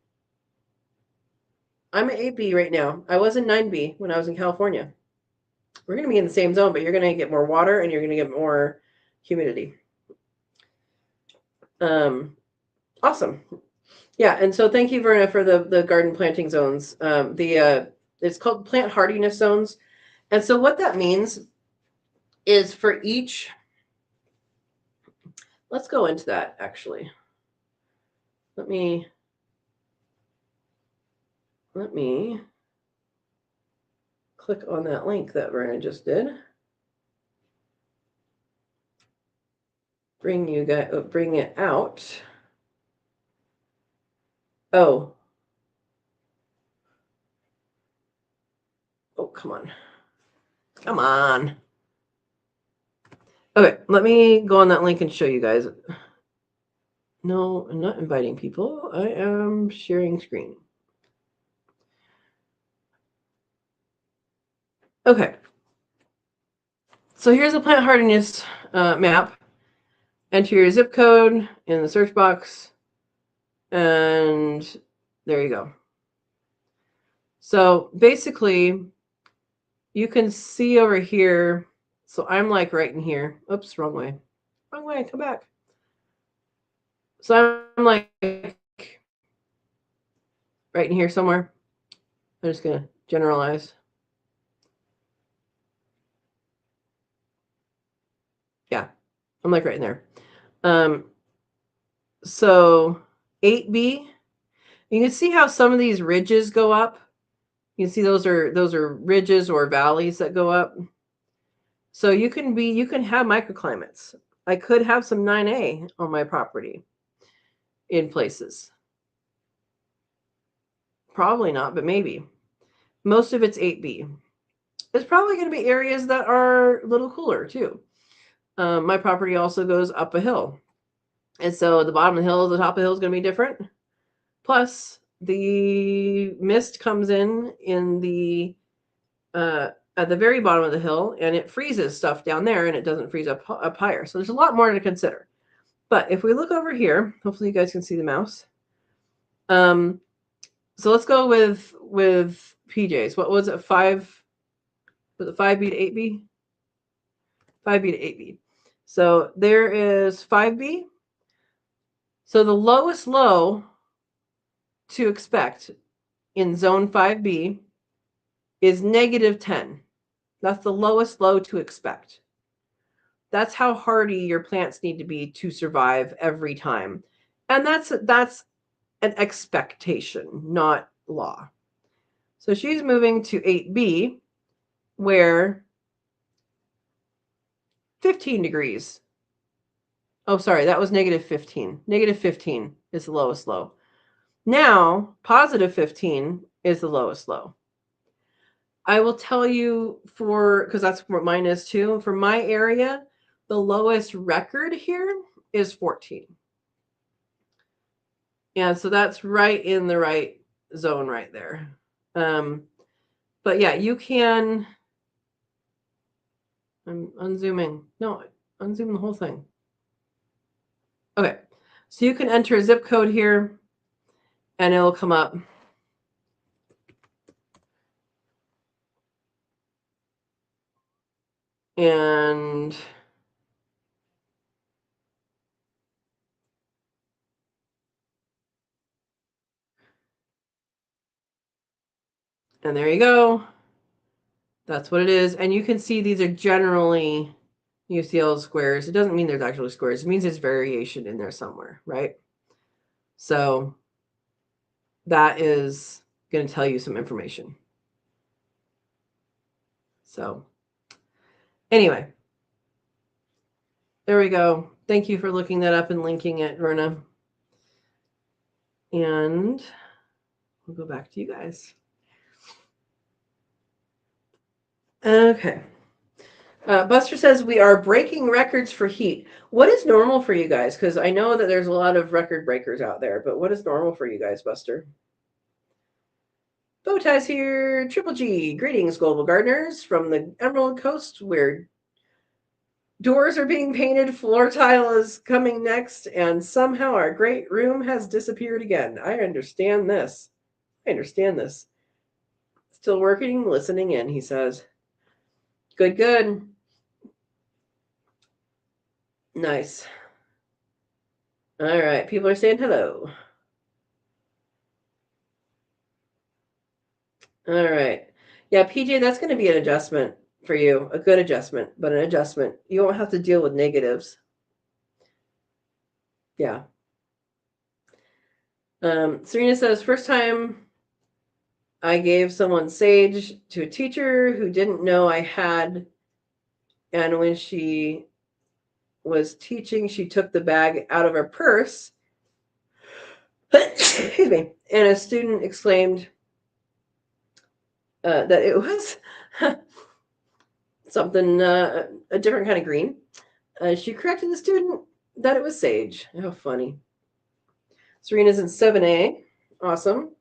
[SPEAKER 1] I'm at 8B right now. I was in 9B when I was in California. We're going to be in the same zone, but you're going to get more water and you're going to get more humidity. Awesome. Yeah, and so thank you, Verna, for the garden planting zones. It's called plant hardiness zones. And so what that means is for each, let's go into that actually. Let me click on that link that Verna just did. Bring it out. Oh, come on. Come on. Okay, let me go on that link and show you guys. No, I'm not inviting people. I am sharing screen. Okay. So here's a plant hardiness map. Enter your zip code in the search box, and there you go. So basically, you can see over here. So I'm like right in here. Oops, wrong way. Wrong way, come back. So I'm like right in here somewhere. I'm just going to generalize. Yeah, I'm like right in there. So 8B, you can see how some of these ridges go up. You can see those are ridges or valleys that go up. So you can have microclimates. I could have some 9A on my property in places. Probably not, but maybe. Most of it's 8B. There's probably going to be areas that are a little cooler too. My property also goes up a hill. And so the bottom of the hill, the top of the hill is going to be different. Plus, the mist comes in the at the very bottom of the hill, and it freezes stuff down there, and it doesn't freeze up higher. So there's a lot more to consider. But if we look over here, hopefully you guys can see the mouse. So let's go with PJs. What was it? 5? Was it 5B to 8B? 5B to 8B. So there is 5B. So the lowest low to expect in zone 5B is -10. That's the lowest low to expect. That's how hardy your plants need to be to survive every time. And that's an expectation, not law. So she's moving to 8B, where 15 degrees. Oh, sorry, that was -15. -15 is the lowest low. Now, +15 is the lowest low. I will tell you because that's what mine is too. For my area, the lowest record here is 14. Yeah, so that's right in the right zone right there. But yeah, you can. I'm unzooming. No, unzoom the whole thing. Okay, so you can enter a zip code here, and it'll come up. And there you go. That's what it is. And you can see these are generally UCL squares. It doesn't mean there's actually squares. It means there's variation in there somewhere, right? So that is going to tell you some information. So anyway, there we go. Thank you for looking that up and linking it, Verna. And we'll go back to you guys. Okay. Buster says we are breaking records for heat. What is normal for you guys? Because I know that there's a lot of record breakers out there, but what is normal for you guys, Buster? Bowtie's here. Triple G. Greetings, global gardeners from the Emerald Coast, where doors are being painted, floor tile is coming next, and somehow our great room has disappeared again. I understand this. Still working, listening in, he says. Good, good. Nice. All right, people are saying hello. All right. Yeah, PJ, that's going to be an adjustment for you. A good adjustment, but an adjustment. You won't have to deal with negatives. Yeah. Serena says, first time I gave someone sage to a teacher who didn't know I had. And when she was teaching, she took the bag out of her purse. Excuse me. And a student exclaimed that it was something, a different kind of green. She corrected the student that it was sage. How funny. Serena's in 7A. Awesome.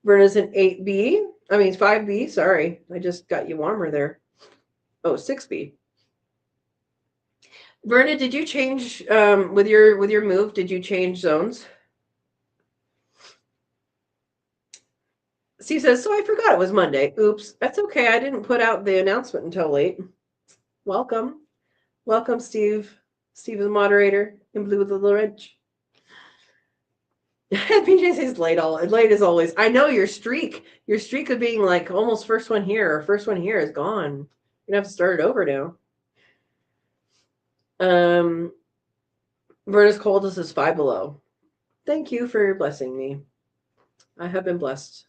[SPEAKER 1] Verna's in 8B. I mean, 5B. Sorry. I just got you warmer there. Oh, 6B. Verna, did you change with your move? Did you change zones? Steve says, so I forgot it was Monday. Oops. That's okay. I didn't put out the announcement until late. Welcome. Welcome, Steve. Steve is a moderator in blue with a little wrench. PJ says late as always. I know your streak of being like almost first one here or first one here is gone. You're gonna have to start it over now. Verna's coldest is 5 below. Thank you for blessing me. I have been blessed.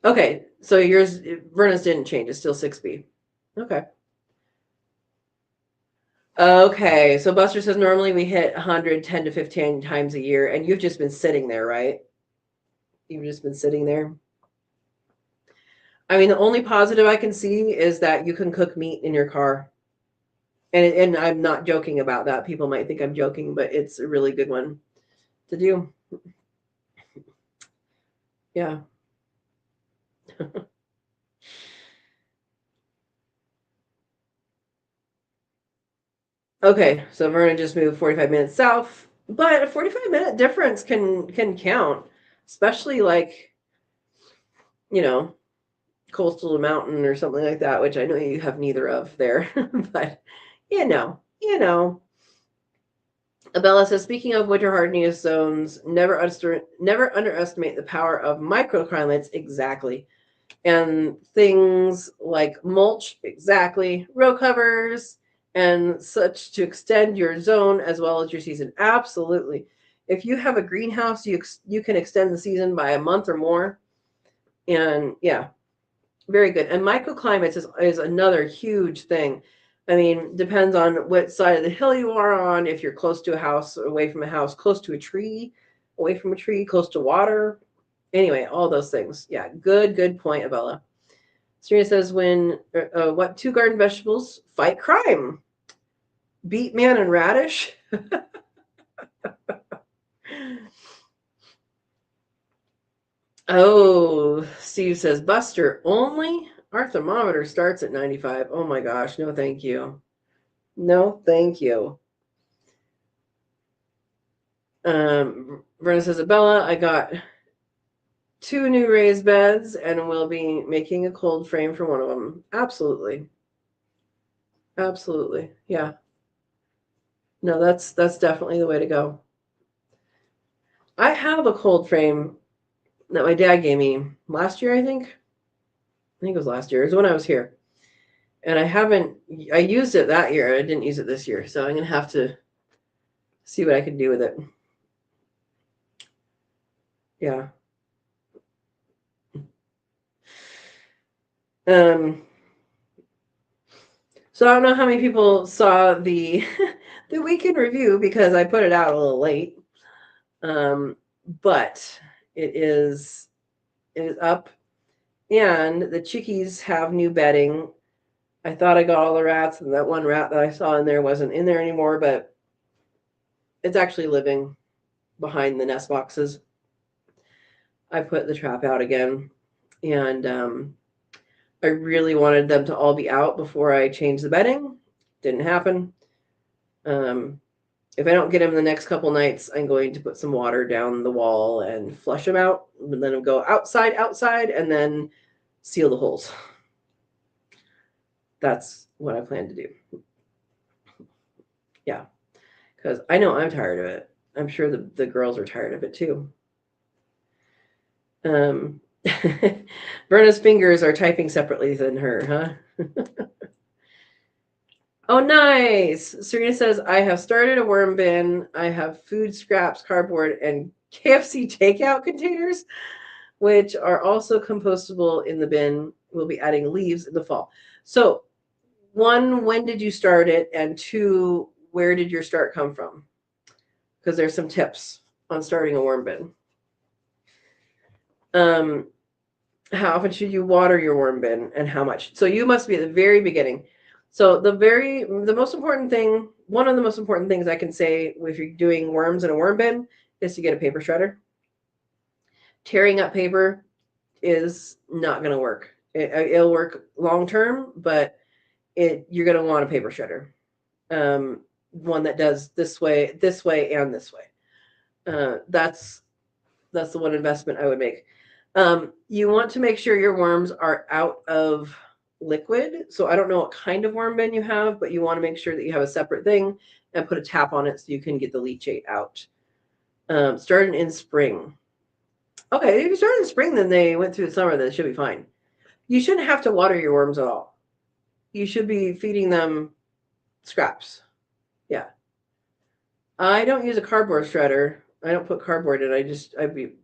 [SPEAKER 1] Okay, so yours, Verna's didn't change. It's still 6B. Okay. Okay, so Buster says normally we hit 110 to 15 times a year, and you've just been sitting there, right? You've just been sitting there. I mean, the only positive I can see is that you can cook meat in your car. And I'm not joking about that. People might think I'm joking, but it's a really good one to do. Yeah. Okay, so Vernon just moved 45 minutes south, but a 45-minute difference can count, especially like, you know, coastal to mountain or something like that, which I know you have neither of there. But you know. Abella says, speaking of winter hardiness zones, never underestimate the power of microclimates. Exactly. And things like mulch, exactly, row covers, and such to extend your zone as well as your season. Absolutely. If you have a greenhouse, you can extend the season by a month or more. And yeah, very good. And microclimates is another huge thing. I mean, depends on what side of the hill you are on. If you're close to a house, away from a house, close to a tree, away from a tree, close to water. Anyway, all those things. Yeah, good point, Abella. Serena says, when what two garden vegetables fight crime? Beet man and radish. Oh, Steve says, Buster, only our thermometer starts at 95. Oh my gosh, no thank you. No thank you. Verna says, Abella, I got 2 new raised beds and we'll be making a cold frame for one of them. Absolutely. Absolutely. Yeah. No, that's definitely the way to go. I have a cold frame that my dad gave me last year, I think. I think it was last year. It was when I was here. And I used it that year. I didn't use it this year. So I'm going to have to see what I can do with it. Yeah. So I don't know how many people saw the the weekend review because I put it out a little late. But it is up, and the chickies have new bedding. I thought I got all the rats, and that one rat that I saw in there wasn't in there anymore, but it's actually living behind the nest boxes. I put the trap out again, and I really wanted them to all be out before I changed the bedding. Didn't happen. If I don't get them the next couple nights, I'm going to put some water down the wall and flush them out, and then go outside, and then seal the holes. That's what I plan to do. Yeah, because I know I'm tired of it. I'm sure the girls are tired of it too. Verna's fingers are typing separately than her, huh? Oh, nice. Serena says, I have started a worm bin. I have food scraps, cardboard, and KFC takeout containers, which are also compostable in the bin. We'll be adding leaves in the fall. So, one, when did you start it? And two, where did your start come from? Because there's some tips on starting a worm bin. How often should you water your worm bin and how much? So you must be at the very beginning. So the most important thing, one of the most important things I can say if you're doing worms in a worm bin is to get a paper shredder. Tearing up paper is not going to work. It'll work long term, but you're going to want a paper shredder. One that does this way, and this way. That's the one investment I would make. You want to make sure your worms are out of liquid. So I don't know what kind of worm bin you have, but you want to make sure that you have a separate thing and put a tap on it so you can get the leachate out. Starting in spring. Okay, if you start in spring, then they went through the summer, then it should be fine. You shouldn't have to water your worms at all. You should be feeding them scraps. Yeah. I don't use a cardboard shredder. I don't put cardboard in. I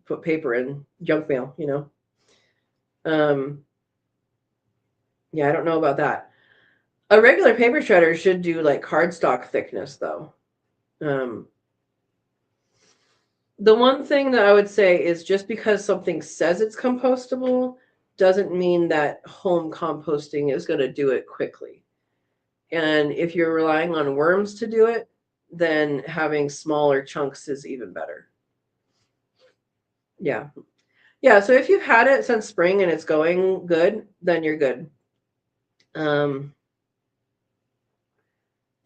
[SPEAKER 1] put paper in, junk mail, Yeah, I don't know about that. A regular paper shredder should do like cardstock thickness, though. The one thing that I would say is just because something says it's compostable doesn't mean that home composting is going to do it quickly. And if you're relying on worms to do it, then having smaller chunks is even better. Yeah. Yeah, so if you've had it since spring and it's going good, then you're good. A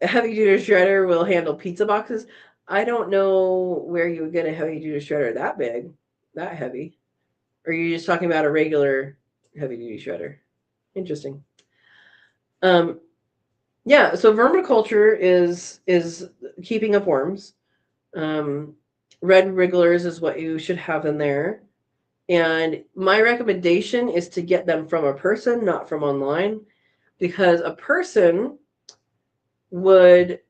[SPEAKER 1] heavy duty shredder will handle pizza boxes. I don't know where you would get a heavy duty shredder that big, that heavy. Or are you just talking about a regular heavy duty shredder? Interesting. Yeah, so vermiculture is keeping up worms. Red wrigglers is what you should have in there. And my recommendation is to get them from a person, not from online, because a person would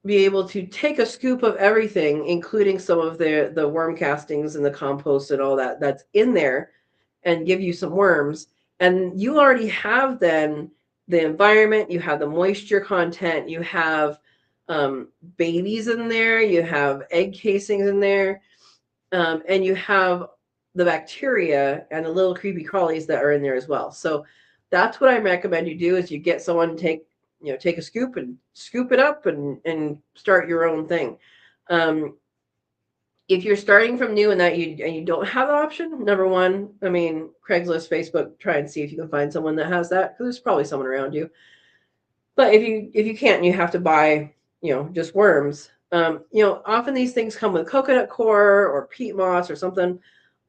[SPEAKER 1] be able to take a scoop of everything, including some of the worm castings and the compost and all that that's in there, and give you some worms. And you already have then the environment, you have the moisture content, you have babies in there, you have egg casings in there, and you have the bacteria and the little creepy crawlies that are in there as well. So that's what I recommend you do is you get someone to take a scoop and scoop it up and start your own thing. If you're starting from new and you don't have the option, number one, I mean, Craigslist, Facebook, try and see if you can find someone that has that, because there's probably someone around you. But if you can't, you have to buy, just worms. Often these things come with coconut coir or peat moss or something.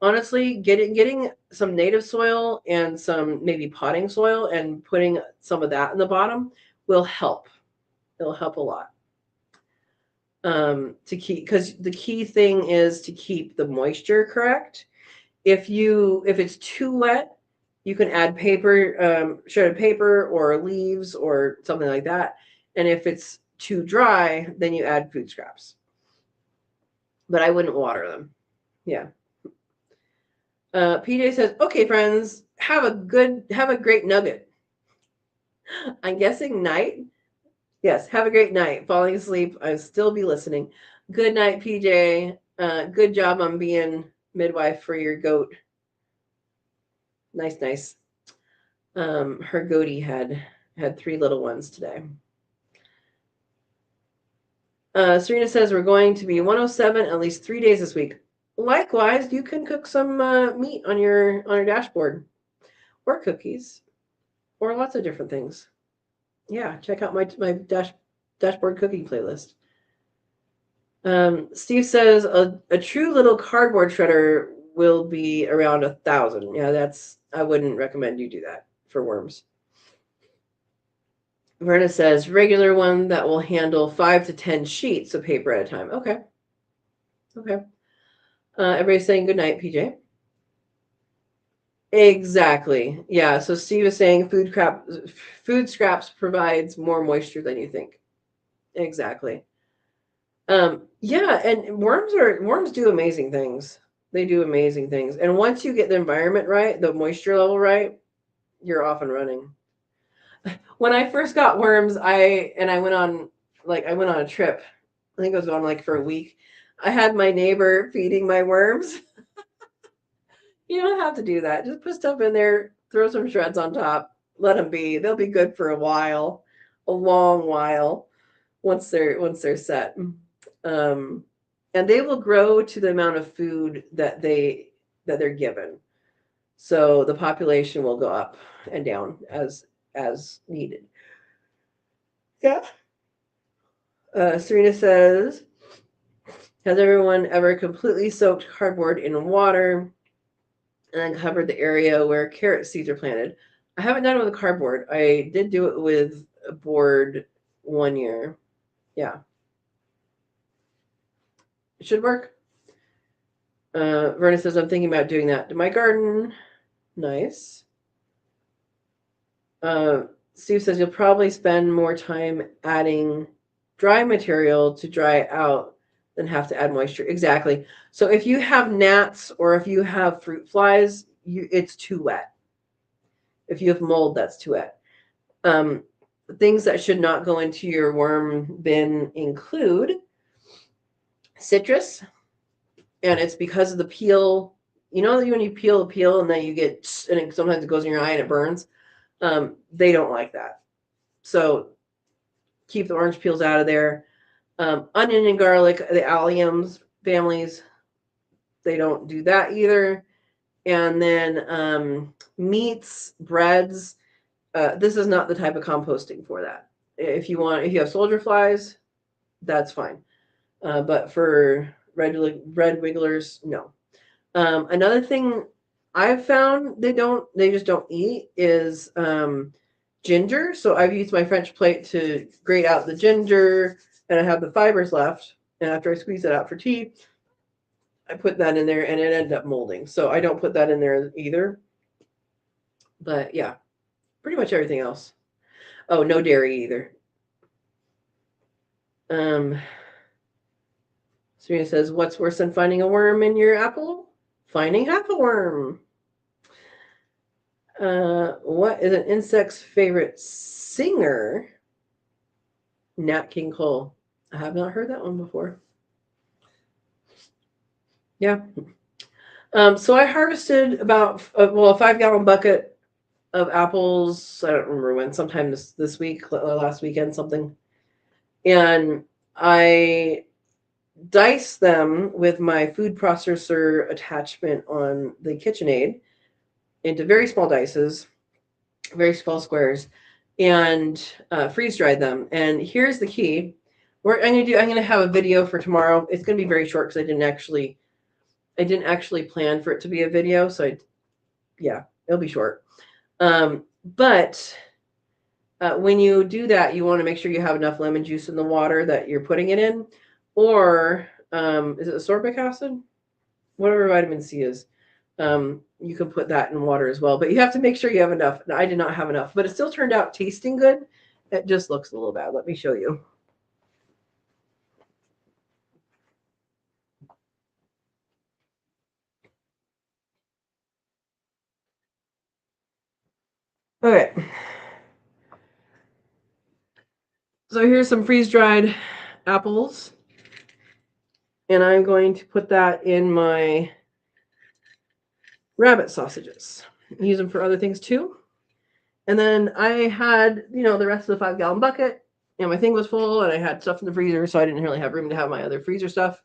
[SPEAKER 1] Honestly, getting some native soil and some maybe potting soil and putting some of that in the bottom will help. It'll help a lot. To keep, because the key thing is to keep the moisture correct. If it's too wet, you can add paper, shredded paper or leaves or something like that. And if it's too dry, then you add food scraps. But I wouldn't water them. Yeah. PJ says, "Okay, friends, have a great nugget." I'm guessing night. Yes, have a great night. Falling asleep. I'll still be listening. Good night, PJ. Good job on being midwife for your goat. Nice. Her goatee had 3 little ones today. Serena says we're going to be 107 at least 3 days this week. Likewise, you can cook some meat on your dashboard, or cookies, or lots of different things. Yeah, check out my dashboard cooking playlist. Steve says a true little cardboard shredder will be around 1,000. Yeah, I wouldn't recommend you do that for worms. Verna says regular one that will handle 5 to 10 sheets of paper at a time. Okay. Everybody's saying good night, PJ. Exactly. Yeah. So Steve is saying food scraps provides more moisture than you think. Exactly. Yeah, and worms do amazing things. They do amazing things. And once you get the environment right, the moisture level right, you're off and running. When I first got worms, I went on a trip. I think I was going for a week. I had my neighbor feeding my worms. You don't have to do that. Just put stuff in there, throw some shreds on top, let them be. They'll be good for a long while, once they're set. And they will grow to the amount of food that they're given. So the population will go up and down as needed. Yeah. Serena says, has everyone ever completely soaked cardboard in water and then covered the area where carrot seeds are planted? I haven't done it with a cardboard. I did do it with a board one year. Yeah. It should work. Verna says, I'm thinking about doing that to my garden. Nice. Steve says, you'll probably spend more time adding dry material to dry out than have to add moisture. Exactly. So if you have gnats or if you have fruit flies, it's too wet. If you have mold, that's too wet. Things that should not go into your worm bin include citrus, and it's because of the peel. You know when you peel the peel and then sometimes it goes in your eye and it burns. They don't like that. So keep the orange peels out of there. Onion and garlic, the alliums families, they don't do that either. And then meats, breads. This is not the type of composting for that. If you have soldier flies, that's fine. But for red wigglers, no. Another thing I've found they just don't eat is ginger. So I've used my French plate to grate out the ginger, and I have the fibers left. And after I squeeze it out for tea, I put that in there, and it ended up molding. So I don't put that in there either. But yeah, pretty much everything else. Oh, no dairy either. Serena says, "What's worse than finding a worm in your apple? Finding half a worm." What is an insect's favorite singer? Nat King Cole. I have not heard that one before. Yeah. So I harvested about a 5-gallon bucket of apples. I don't remember when, sometime this week, last weekend, something. And I dice them with my food processor attachment on the KitchenAid into very small dices, very small squares, and freeze dried them. And here's the key. What I'm going to have a video for tomorrow. It's going to be very short because I didn't actually plan for it to be a video. So it'll be short. But when you do that, you want to make sure you have enough lemon juice in the water that you're putting it in, or is it ascorbic acid? Whatever vitamin C is. You can put that in water as well, but you have to make sure you have enough. I did not have enough, but it still turned out tasting good. It just looks a little bad. Let me show you. Okay. So here's some freeze-dried apples, and I'm going to put that in my rabbit sausages. Use them for other things too. And then I had, the rest of the 5-gallon bucket, and my thing was full, and I had stuff in the freezer, so I didn't really have room to have my other freezer stuff,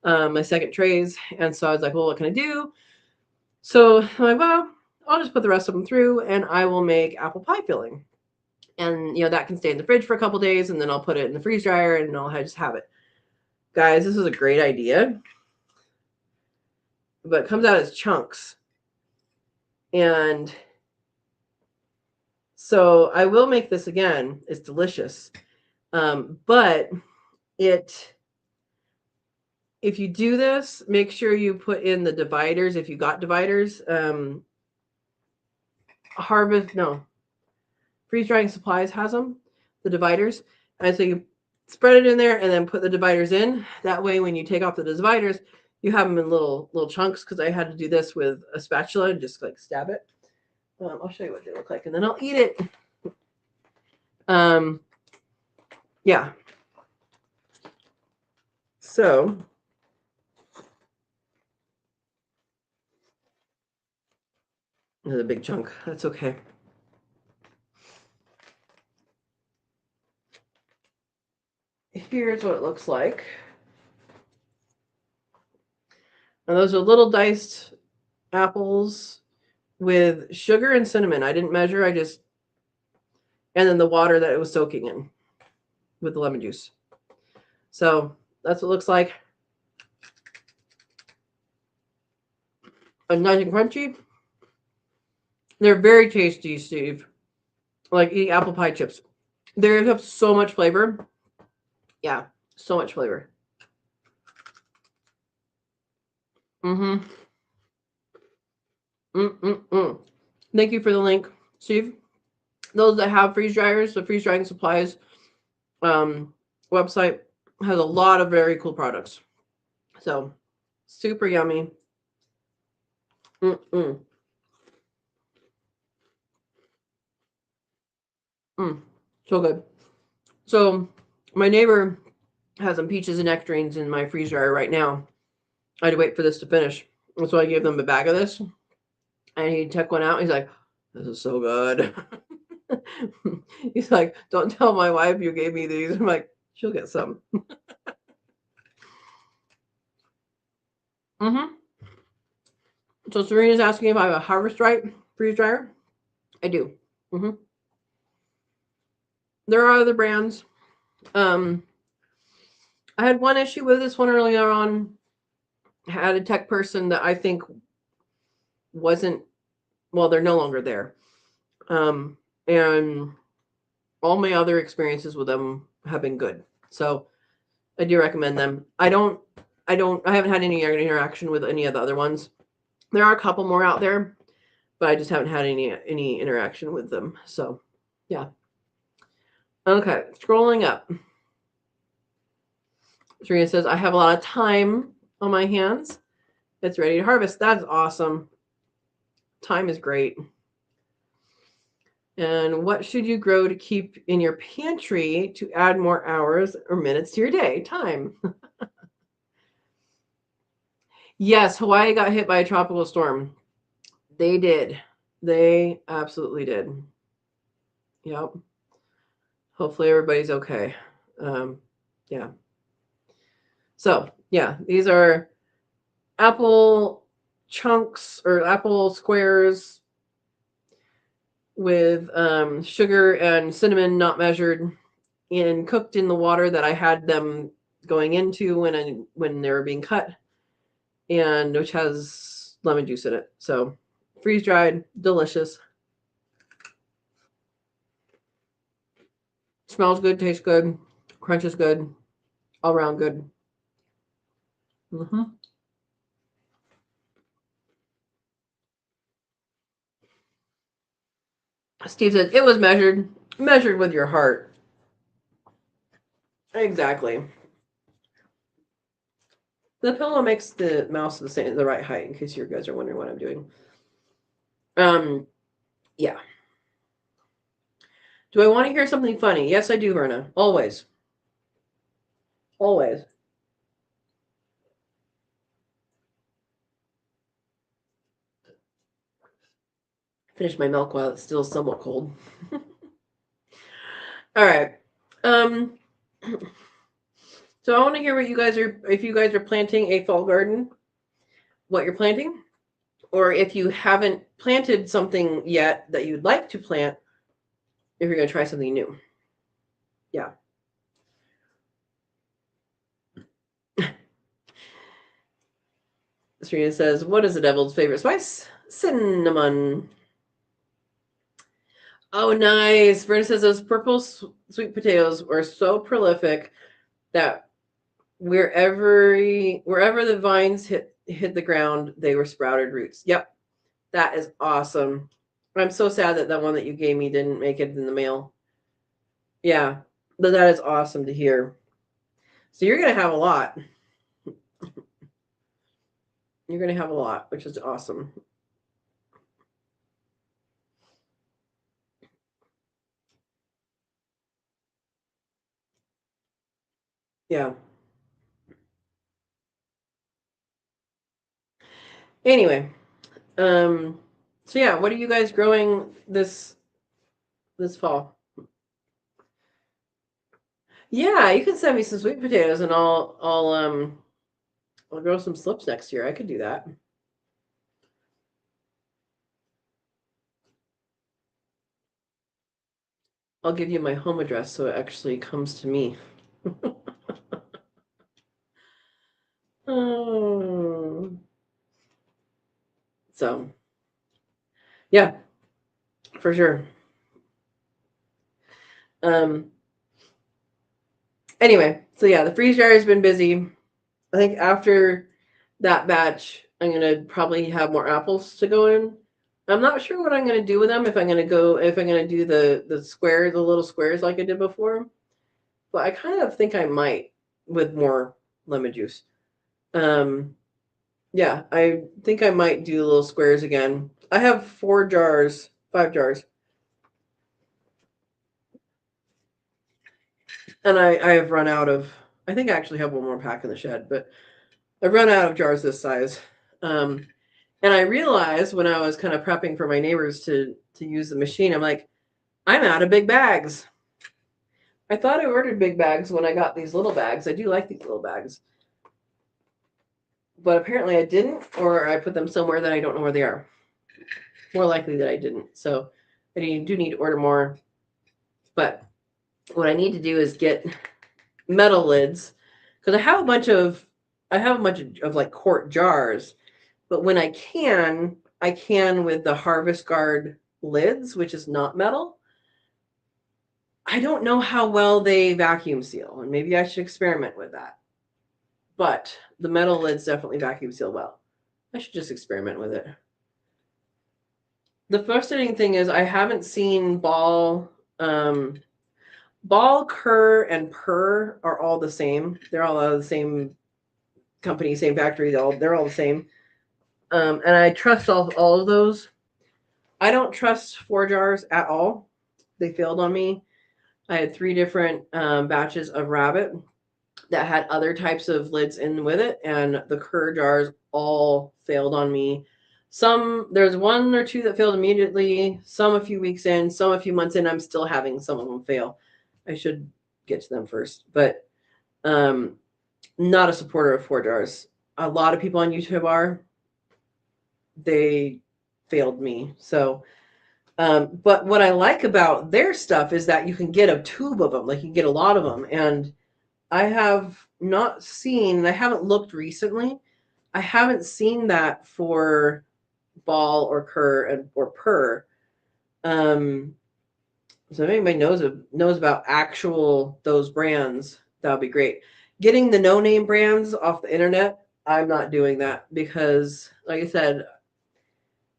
[SPEAKER 1] my second trays. And so I was like, well, what can I do? So I'm like, well, I'll just put the rest of them through, and I will make apple pie filling. And, that can stay in the fridge for a couple days, and then I'll put it in the freeze dryer, and I'll just have it. Guys, this is a great idea. But it comes out as chunks. And so I will make this again. It's delicious. But if you do this, make sure you put in the dividers. If you got dividers, Freeze Drying Supplies has them, the dividers. And so you spread it in there and then put the dividers in. That way, when you take off the dividers, you have them in little chunks, because I had to do this with a spatula and just like stab it. I'll show you what they look like, and then I'll eat it. Yeah. So there's a big chunk. That's okay. Here's what it looks like. And those are little diced apples with sugar and cinnamon. I didn't measure. And then the water that it was soaking in with the lemon juice. So that's what it looks like. And nice and crunchy. They're very tasty, Steve. Like eating apple pie chips. They have so much flavor. Yeah, so much flavor. Mm-hmm. Thank you for the link, Steve. Those that have freeze dryers, the Freeze Drying Supplies website has a lot of very cool products. So super yummy. So good. So my neighbor has some peaches and nectarines in my freeze dryer right now. I had to wait for this to finish. And so I gave them a bag of this. And he took one out. He's like, this is so good. He's like, don't tell my wife you gave me these. I'm like, she'll get some. So Serena's asking if I have a Harvest Right freeze dryer. I do. There are other brands. I had one issue with this one earlier on. I had a tech person that I think wasn't, well, they're no longer there. And all my other experiences with them have been good. So I do recommend them. I haven't had any interaction with any of the other ones. There are a couple more out there, but I just haven't had any interaction with them. So yeah. Okay, scrolling up. Serena says, I have a lot of time on my hands. It's ready to harvest. That's awesome. Time is great. And what should you grow to keep in your pantry to add more hours or minutes to your day? Time. Yes, Hawaii got hit by a tropical storm. They did. They absolutely did. Yep. Hopefully everybody's okay. Yeah. So, yeah, these are apple chunks or apple squares with sugar and cinnamon not measured and cooked in the water that I had them going into when they were being cut, and which has lemon juice in it. So freeze dried, delicious. Smells good, tastes good, crunches good, all around good. Steve says it was measured with your heart. Exactly. The pillow makes the mouse the right height, in case you guys are wondering what I'm doing. Yeah. Do I want to hear something funny? Yes, I do, Verna. Always. Always. Finish my milk while it's still somewhat cold. All right. So I want to hear what you guys are, if you guys are planting a fall garden, what you're planting, or if you haven't planted something yet that you'd like to plant, if you're going to try something new. Yeah. Serena says, what is the devil's favorite spice? Cinnamon. Oh, nice. Verna says those purple sweet potatoes were so prolific that wherever the vines hit the ground, they were sprouted roots. Yep. That is awesome. I'm so sad that one that you gave me didn't make it in the mail. Yeah. But that is awesome to hear. So you're going to have a lot. You're going to have a lot, which is awesome. Yeah. Anyway, so yeah, what are you guys growing this fall? Yeah, you can send me some sweet potatoes and I'll grow some slips next year. I could do that. I'll give you my home address so it actually comes to me. Oh. So, yeah, for sure. Anyway, so yeah, the freeze dryer has been busy. I think after that batch, I'm gonna probably have more apples to go in. I'm not sure what I'm gonna do with them. If I'm gonna do the little squares like I did before, but I kind of think I might with more lemon juice. Yeah, I think I might do little squares again. I have 5 jars. And I have run out of, I think I actually have one more pack in the shed, but I've run out of jars this size. And I realized when I was kind of prepping for my neighbors to use the machine, I'm like, I'm out of big bags. I thought I ordered big bags when I got these little bags. I do like these little bags. But apparently I didn't, or I put them somewhere that I don't know where they are. More likely that I didn't. So I do need to order more. But what I need to do is get metal lids, because I have a bunch of like quart jars. But when I can with the Harvest Guard lids, which is not metal. I don't know how well they vacuum seal, and maybe I should experiment with that. But the metal lids definitely vacuum seal well. I should just experiment with it. The frustrating thing is I haven't seen ball, cur, and purr are all the same. They're all out of the same company, same factory. They're all the same. And I trust all of those. I don't trust 4-jars at all. They failed on me. I had 3 different batches of rabbit that had other types of lids in with it, and the cur jars all failed on me. There's 1 or 2 that failed immediately, some a few weeks in, some a few months in. I'm still having some of them fail. I should get to them first, but not a supporter of 4-jars. A lot of people on YouTube are. They failed me. So but what I like about their stuff is that you can get a tube of them, like you can get a lot of them. And I have not seen, I haven't looked recently, I haven't seen that for ball or cur or purr. So if anybody knows about actual those brands, that would be great. Getting the no-name brands off the internet, I'm not doing that because, like I said,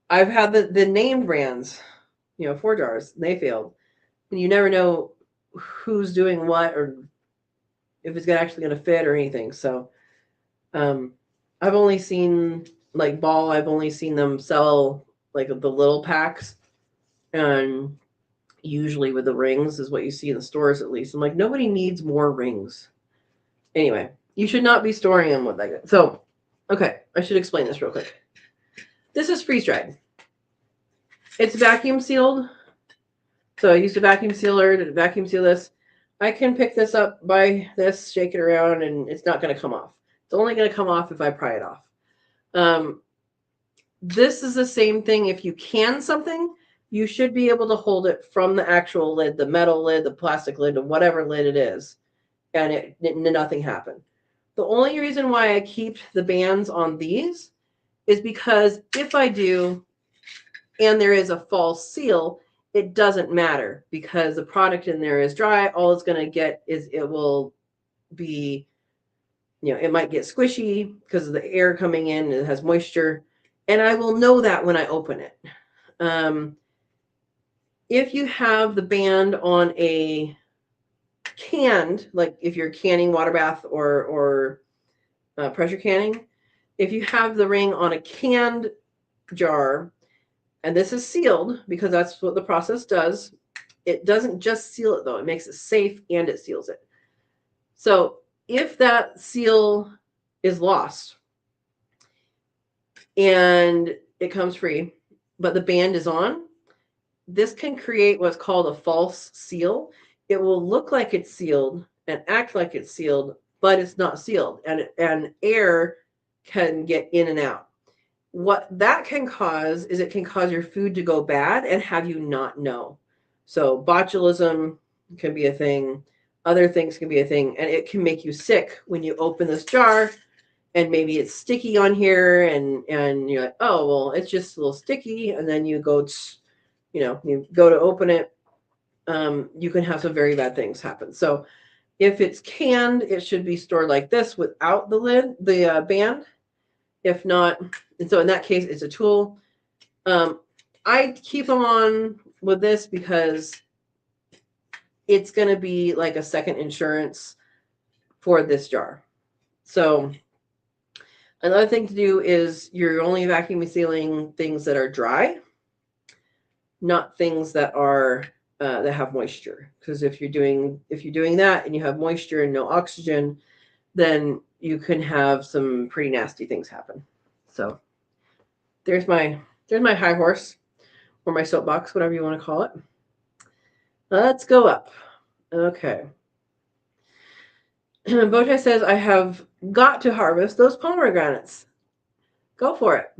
[SPEAKER 1] I've had the name brands, 4-jars, they failed. And you never know who's doing what or if it's actually going to fit or anything. So I've only seen, like ball, I've only seen them sell like the little packs, and usually with the rings is what you see in the stores, at least. I'm like, nobody needs more rings. Anyway, you should not be storing them with that. So, okay, I should explain this real quick. This is freeze dried. It's vacuum sealed. So I used a vacuum sealer to vacuum seal this. I can pick this up by this, shake it around, and it's not going to come off. It's only going to come off if I pry it off. This is the same thing. If you can something, you should be able to hold it from the actual lid, the metal lid, the plastic lid, whatever lid it is, and nothing happened. The only reason why I keep the bands on these is because if I do, and there is a false seal, it doesn't matter because the product in there is dry. All it's going to get is it will be, it might get squishy because of the air coming in and it has moisture. And I will know that when I open it. If you have the band on a canned, like if you're canning water bath or pressure canning, if you have the ring on a canned jar, and this is sealed because that's what the process does, it doesn't just seal it though, it makes it safe and it seals it. So if that seal is lost and it comes free, but the band is on, this can create what's called a false seal. It will look like it's sealed and act like it's sealed, but it's not sealed, and air can get in and out. What that can cause is it can cause your food to go bad and have you not know. So botulism can be a thing. Other things can be a thing, and it can make you sick when you open this jar and maybe it's sticky on here and you're like, oh, well, it's just a little sticky. And then you go, you go to open it. You can have some very bad things happen. So if it's canned, it should be stored like this without the lid, the band. If not, and so in that case, it's a tool. I keep them on with this because it's going to be like a second insurance for this jar. So another thing to do is you're only vacuum sealing things that are dry, not things that are that have moisture. Because if you're doing that and you have moisture and no oxygen, then you can have some pretty nasty things happen. So there's my high horse or my soapbox, whatever you want to call it. Let's go up. Okay. Bowtie says, I have got to harvest those pomegranates. Go for it.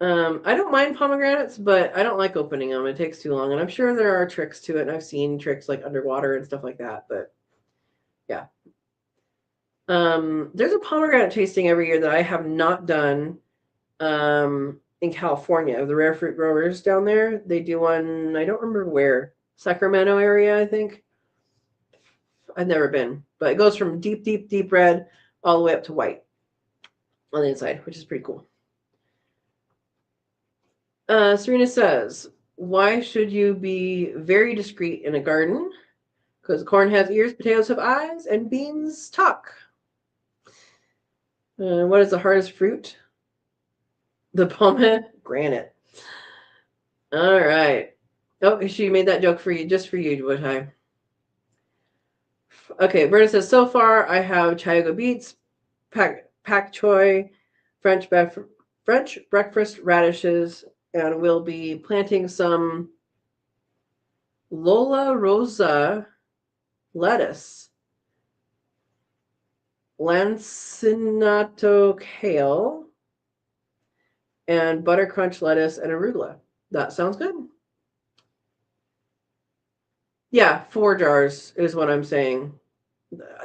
[SPEAKER 1] I don't mind pomegranates, but I don't like opening them. It takes too long. And I'm sure there are tricks to it. And I've seen tricks like underwater and stuff like that. But yeah. There's a pomegranate tasting every year that I have not done in California. The rare fruit growers down there, they do one, I don't remember where. Sacramento area, I think. I've never been. But it goes from deep, deep, deep red all the way up to white on the inside, which is pretty cool. Serena says, why should you be very discreet in a garden? Because corn has ears, potatoes have eyes, and beans talk. What is the hardest fruit? The pomegranate. All right. Oh, she made that joke for you, just for you, Woodhigh. Okay, Berta says, so far I have Chiago beets, pak choy, French breakfast radishes, and we'll be planting some Lola Rosa lettuce, Lancinato kale, and butter crunch lettuce and arugula. That sounds good. Yeah, 4 jars is what I'm saying.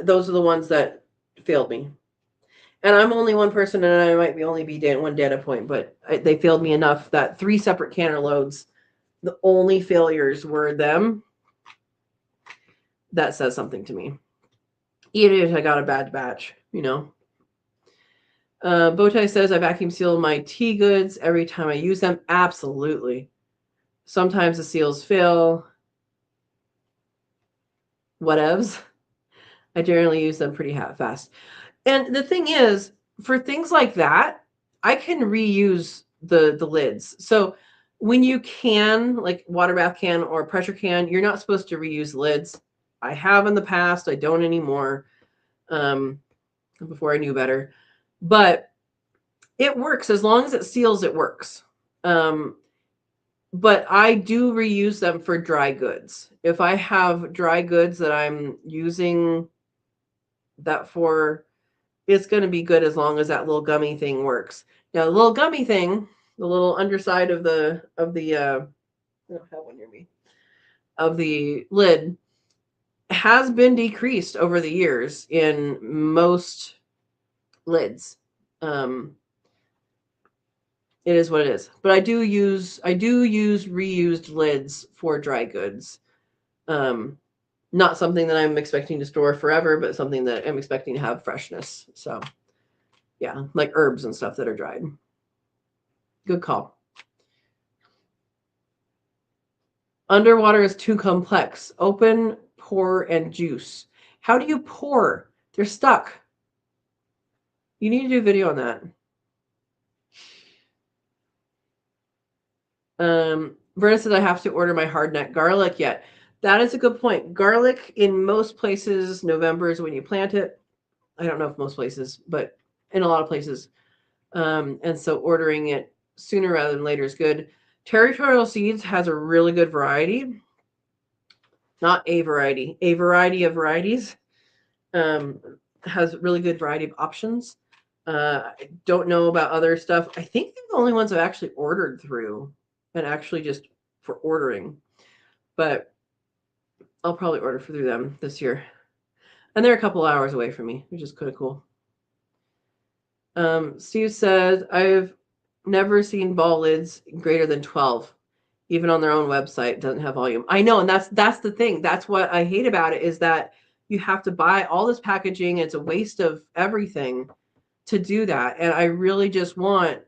[SPEAKER 1] Those are the ones that failed me. And I'm only one person, and I might only be one data point, but they failed me enough that 3 separate canner loads, the only failures were them. That says something to me. Even if I got a bad batch, you know. Bowtie says, I vacuum seal my tea goods every time I use them. Absolutely. Sometimes the seals fail. Whatevs. I generally use them pretty fast. And the thing is, for things like that, I can reuse the lids. So when you can, like water bath can or pressure can, you're not supposed to reuse lids. I have in the past. I don't anymore. Before I knew better. But it works. As long as it seals, it works. But I do reuse them for dry goods. If I have dry goods that I'm using that for, it's going to be good as long as that little gummy thing works. Now, the little gummy thing, the little underside of the I don't have one near me, of the lid, has been decreased over the years in most lids. It is what it is. But I do use reused lids for dry goods. Not something that I'm expecting to store forever, but something that I'm expecting to have freshness. So yeah, like herbs and stuff that are dried. Good call. Underwater is too complex. Open, pour, and juice. How do you pour? They're stuck. You need to do a video on that. Verna says I have to order my hardneck garlic yet. That is a good point. Garlic in most places, November is when you plant it. I don't know if most places, but in a lot of places. And so ordering it sooner rather than later is good. Territorial Seeds has a really good variety. Not a variety of varieties. Has really good variety of options. I don't know about other stuff. I think they're the only ones I've actually ordered through and actually just for ordering. But I'll probably order through them this year. And they're a couple hours away from me, which is kind of cool. Steve says, I've never seen ball lids greater than 12. Even on their own website, it doesn't have volume. I know, and that's the thing. That's what I hate about it, is that you have to buy all this packaging. It's a waste of everything to do that. And I really just want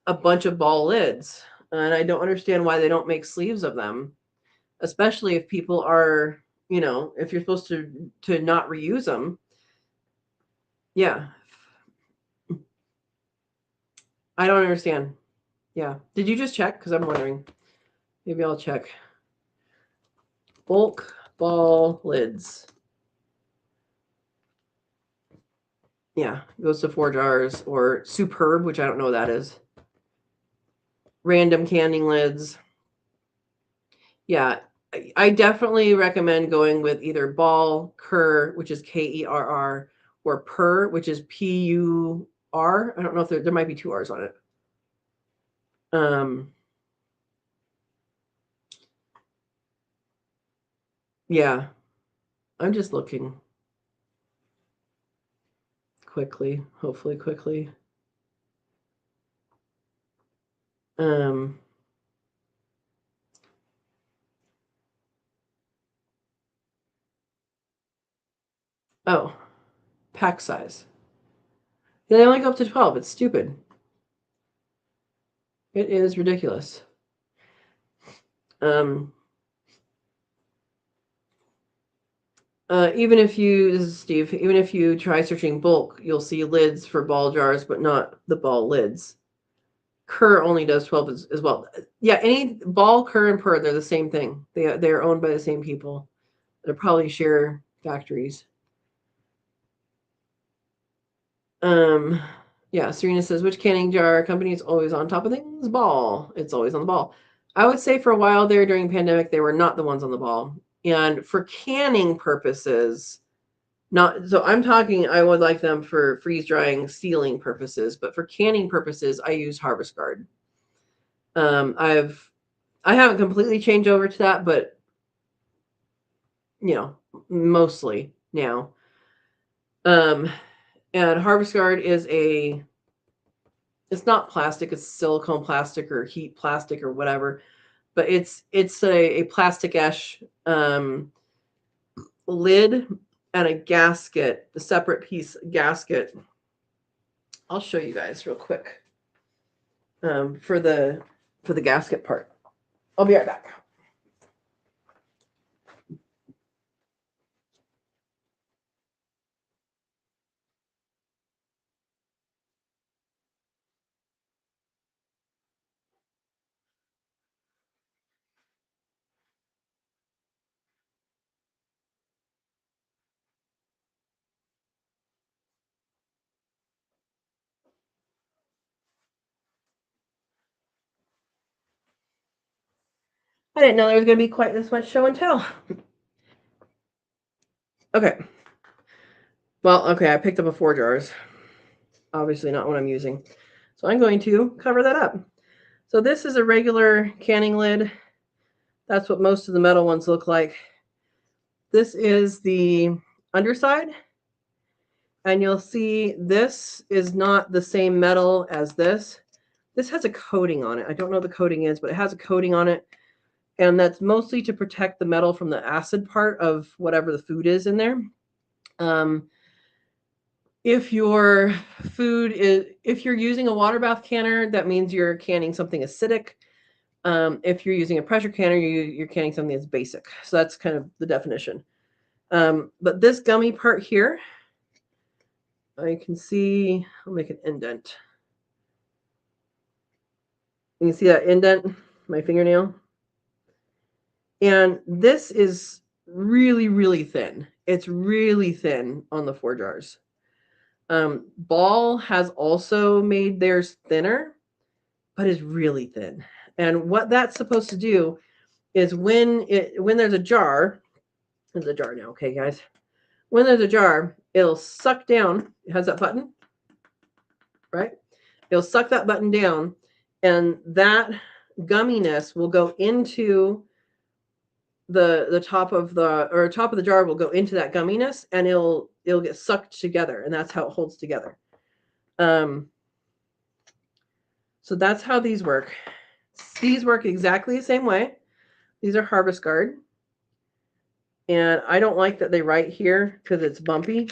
[SPEAKER 1] a bunch of ball lids. And I don't understand why they don't make sleeves of them, especially if people are, if you're supposed to not reuse them. Yeah. I don't understand. Yeah. Did you just check? Because I'm wondering. Maybe I'll check. Bulk ball lids. Yeah, goes to 4 jars, or Superb, which I don't know what that is. Random canning lids. Yeah, I definitely recommend going with either ball, cur, which is Kerr, or pur, which is Pur. I don't know if there might be two R's on it. Yeah, I'm just looking quickly, hopefully quickly. Um, oh, pack size. Yeah, they only go up to 12. It's stupid. It is ridiculous. Um, Even if you, this is Steve, even if you try searching bulk, you'll see lids for ball jars, but not the ball lids. Cur only does 12 as well. Yeah, any ball, cur, and pur, they're the same thing. They're owned by the same people. They probably share factories. Um, yeah, Serena says, which canning jar company is always on top of things? Ball. It's always on the ball. I would say for a while there during pandemic, they were not the ones on the ball. And for canning purposes, not so I'm talking, I would like them for freeze drying, sealing purposes, but for canning purposes, I use Harvest Guard. I haven't completely changed over to that, but mostly now. Um, and Harvest Guard is it's not plastic, it's silicone plastic or heat plastic or whatever, but it's a plastic ash lid and a gasket, a separate piece gasket. I'll show you guys real quick for the gasket part. I'll be right back. I didn't know there was going to be quite this much show and tell. Okay. Well, okay, I picked up a 4 jars. Obviously not what I'm using. So I'm going to cover that up. So this is a regular canning lid. That's what most of the metal ones look like. This is the underside. And you'll see this is not the same metal as this. This has a coating on it. I don't know what the coating is, but it has a coating on it. And that's mostly to protect the metal from the acid part of whatever the food is in there. If your if you're using a water bath canner, that means you're canning something acidic. If you're using a pressure canner, you're canning something that's basic. So that's kind of the definition. But this gummy part here, I can see, I'll make an indent. You can see that indent, my fingernail. And this is really, really thin. It's really thin on the 4 jars. Ball has also made theirs thinner, but is really thin. And what that's supposed to do is when there's a jar, there's a jar now, okay, guys. When there's a jar, it'll suck down. It has that button, right? It'll suck that button down, and that gumminess will go into the top of the jar will go into that gumminess, and it'll get sucked together, and that's how it holds together. So that's how these work. These work exactly the same way. These are Harvest Guard. And I don't like that they write here because it's bumpy.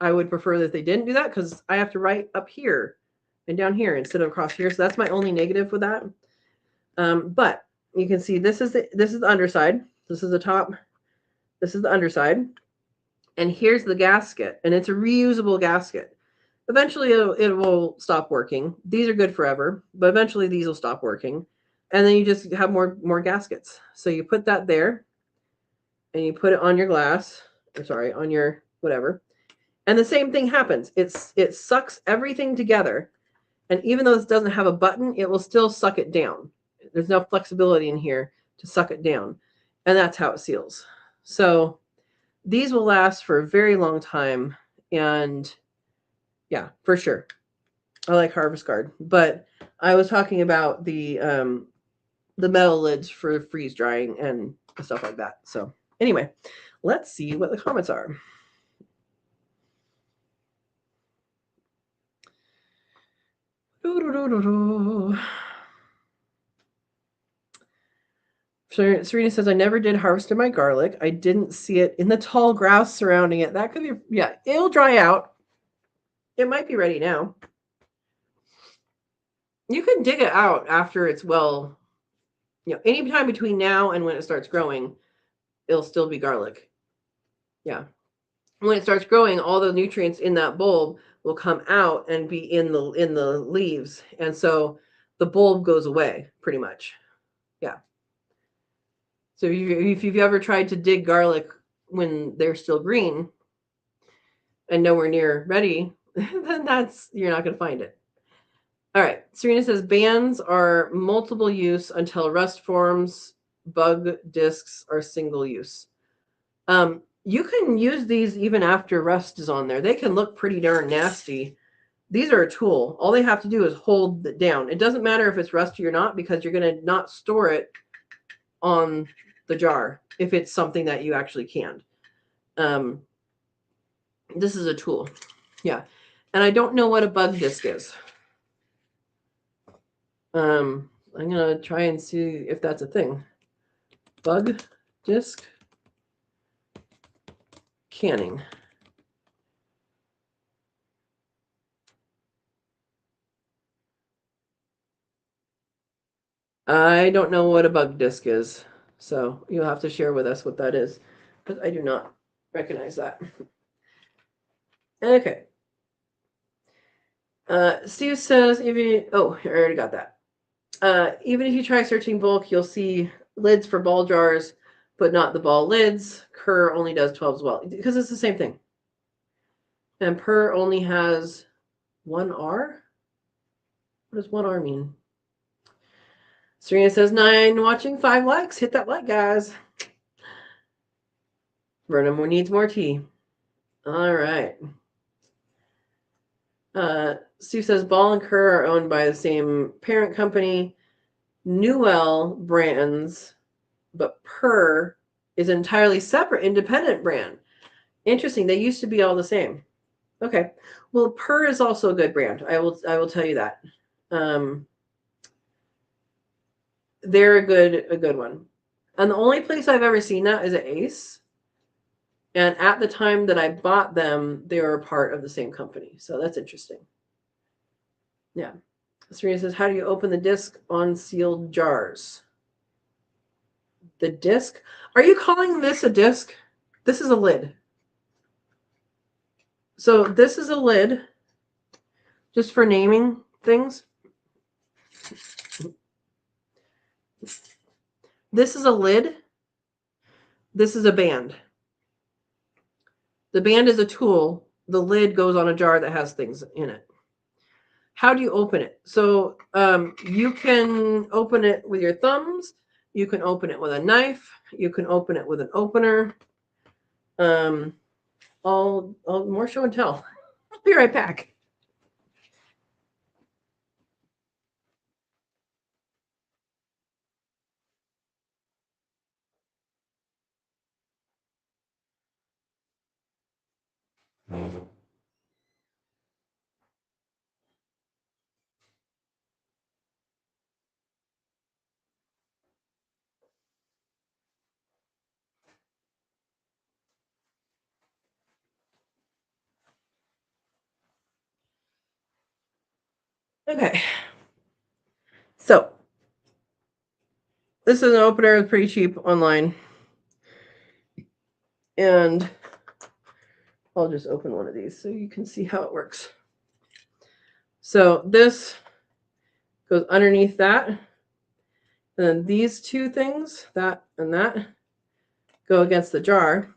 [SPEAKER 1] I would prefer that they didn't do that because I have to write up here and down here instead of across here. So that's my only negative with that. But you can see this is the underside. This is the top. This is the underside. And here's the gasket. And it's a reusable gasket. Eventually it will stop working. These are good forever, but eventually these will stop working. And then you just have more gaskets. So you put that there and you put it on your glass, or sorry, on your whatever. And the same thing happens. It sucks everything together. And even though this doesn't have a button, it will still suck it down. There's no flexibility in here to suck it down. And that's how it seals. So these will last for a very long time. And yeah, for sure. I like Harvest Guard. But I was talking about the metal lids for freeze drying and stuff like that. So anyway, let's see what the comments are. Serena says, I never did harvest my garlic. I didn't see it in the tall grass surrounding it. That could be, yeah, it'll dry out. It might be ready now. You can dig it out after it's well, anytime between now and when it starts growing, it'll still be garlic. Yeah. When it starts growing, all the nutrients in that bulb will come out and be in the leaves. And so the bulb goes away pretty much. Yeah. So if you've ever tried to dig garlic when they're still green and nowhere near ready, then you're not going to find it. All right. Serena says bands are multiple use until rust forms. Bug discs are single use. You can use these even after rust is on there. They can look pretty darn nasty. These are a tool. All they have to do is hold it down. It doesn't matter if it's rusty or not because you're going to not store it on the jar if it's something that you actually canned. This is a tool. Yeah. And I don't know what a bug disc is. I'm going to try and see if that's a thing. Bug disc canning. I don't know what a bug disc is, so you'll have to share with us what that is, because I do not recognize that. Okay. Steve says, I already got that. Even if you try searching bulk, you'll see lids for ball jars, but not the ball lids. Kerr only does 12 as well, because it's the same thing. And per only has one R? What does one R mean? Serena says 9 watching, 5 likes. Hit that like, guys. Vernon needs more tea. All right. Steve says Ball and Kerr are owned by the same parent company. Newell brands, but Per is an entirely separate independent brand. Interesting. They used to be all the same. Okay. Well, Per is also a good brand. I will tell you that. They're a good one. And the only place I've ever seen that is at Ace. And at the time that I bought them, they were a part of the same company. So that's interesting. Yeah. Serena says, how do you open the disc on sealed jars? The disc? Are you calling this a disc? This is a lid. So this is a lid, just for naming things. This is a lid. This is a band. The band is a tool. The lid goes on a jar that has things in it. How do you open it? So you can open it with your thumbs. You can open it with a knife. You can open it with an opener. I'll more show and tell. I'll be right back. Okay. So this is an opener. It's pretty cheap online. And I'll just open one of these so you can see how it works. So this goes underneath that. And then these two things, that and that, go against the jar.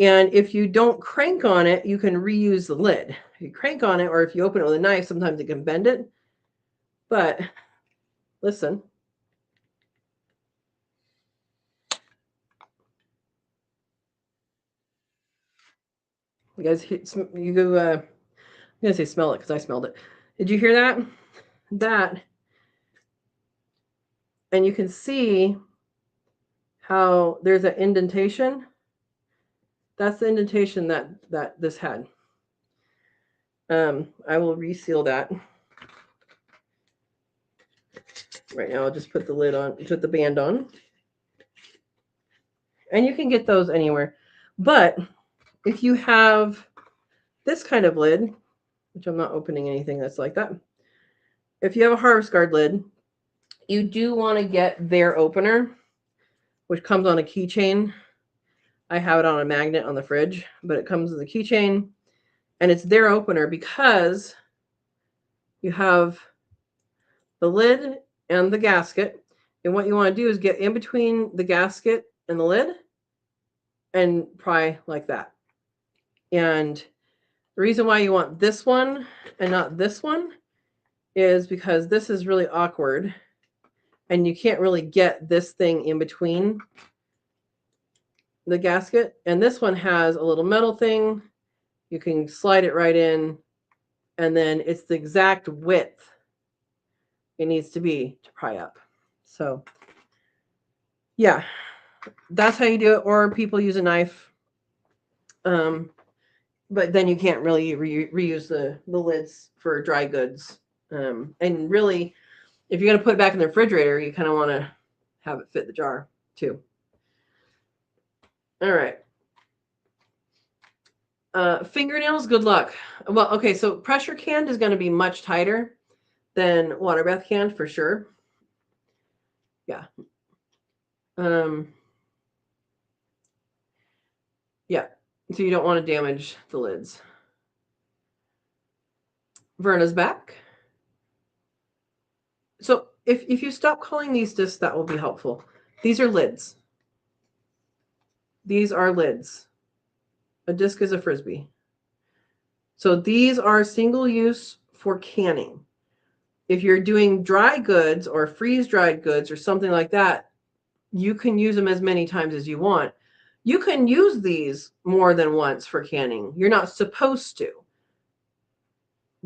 [SPEAKER 1] And if you don't crank on it, you can reuse the lid. If you crank on it, or if you open it with a knife, sometimes it can bend it. But listen. You guys, you go. I'm gonna say smell it because I smelled it. Did you hear that? That, and you can see how there's an indentation. That's the indentation that this had. I will reseal that. Right now, I'll just put the lid on, put the band on. And you can get those anywhere. But if you have this kind of lid, which I'm not opening anything that's like that. If you have a harvest guard lid, you do want to get their opener, which comes on a keychain. I have it on a magnet on the fridge, but it comes with a keychain. And it's their opener because you have the lid and the gasket. And what you want to do is get in between the gasket and the lid and pry like that. And the reason why you want this one and not this one is because this is really awkward and you can't really get this thing in between the gasket. And this one has a little metal thing. You can slide it right in, and then it's the exact width it needs to be to pry up. So yeah, that's how you do it. Or people use a knife. But then you can't really reuse the lids for dry goods. And really, if you're going to put it back in the refrigerator, you kind of want to have it fit the jar too. All right. Fingernails, good luck. Well, okay, so pressure canned is going to be much tighter than water bath canned for sure. Yeah. Yeah. So you don't want to damage the lids. Verna's back. So if you stop calling these discs, that will be helpful. These are lids. These are lids. A disc is a Frisbee. So these are single use for canning. If you're doing dry goods or freeze-dried goods or something like that, you can use them as many times as you want. You can use these more than once for canning. You're not supposed to,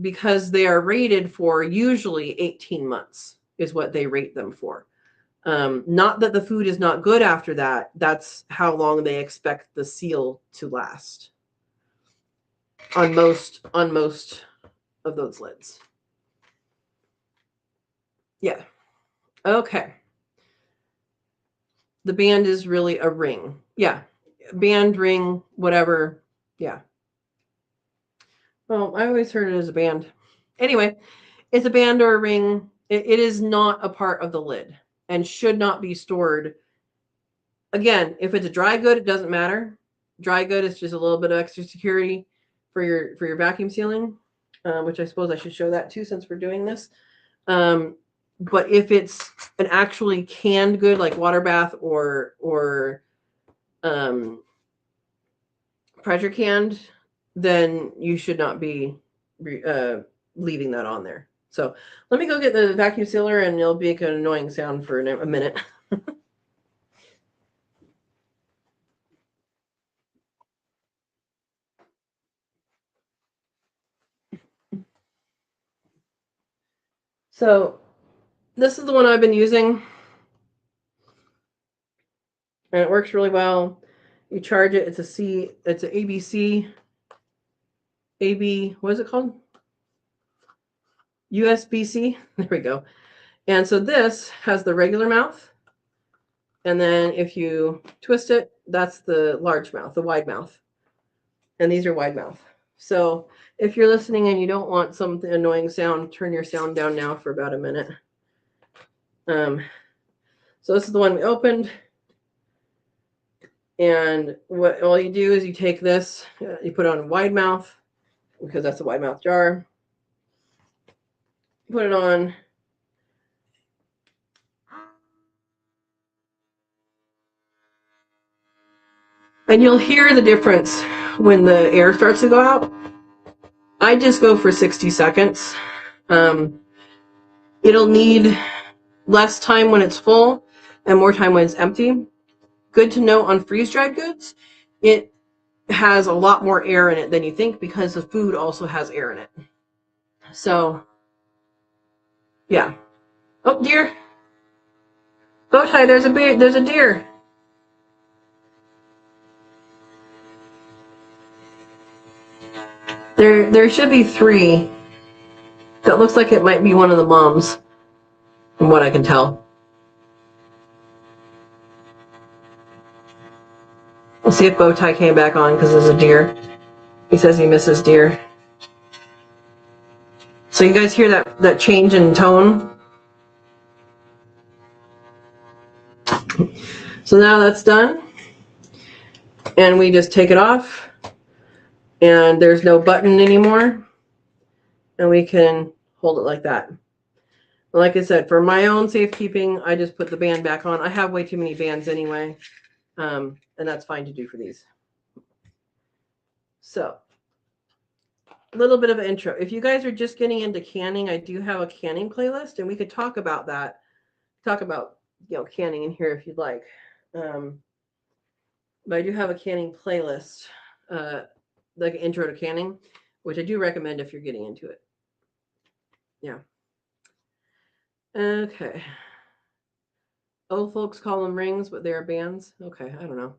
[SPEAKER 1] because they are rated for usually 18 months is what they rate them for. Not that the food is not good after that. That's how long they expect the seal to last on most of those lids. Yeah. Okay. The band is really a ring. Yeah. Band, ring, whatever. Yeah. Well, I always heard it as a band. Anyway, it's a band or a ring. It is not a part of the lid and should not be stored. Again, if it's a dry good, it doesn't matter. Dry good is just a little bit of extra security for your vacuum sealing, which I suppose I should show that too since we're doing this. But if it's an actually canned good like water bath or pressure canned, then you should not be leaving that on there. So let me go get the vacuum sealer and it'll make an annoying sound for a minute. So this is the one I've been using. And it works really well. You charge it. It's an ABC, what is it called? USB-C. There we go. And so this has the regular mouth. And then if you twist it, that's the large mouth, the wide mouth. And these are wide mouth. So if you're listening and you don't want some annoying sound, turn your sound down now for about a minute. So this is the one we opened. And what all you do is you take this, you put it on wide mouth, because that's a wide mouth jar. Put it on. And you'll hear the difference when the air starts to go out. I just go for 60 seconds. It'll need less time when it's full and more time when it's empty. Good to know on freeze-dried goods, it has a lot more air in it than you think, because the food also has air in it. So, yeah. Oh, deer. Bow tie, there's a deer. There should be 3. That looks like it might be one of the moms, from what I can tell. We'll see if Bowtie came back on, because there's a deer. He says he misses deer. So you guys hear that change in tone? So now that's done. And we just take it off. And there's no button anymore. And we can hold it like that. Like I said, for my own safekeeping, I just put the band back on. I have way too many bands anyway. And that's fine to do for these. So, a little bit of an intro. If you guys are just getting into canning, I do have a canning playlist, and we could talk about that. Talk about, canning in here if you'd like. But I do have a canning playlist, like an intro to canning, which I do recommend if you're getting into it. Yeah. Okay. Old folks call them rings, but they're bands. Okay, I don't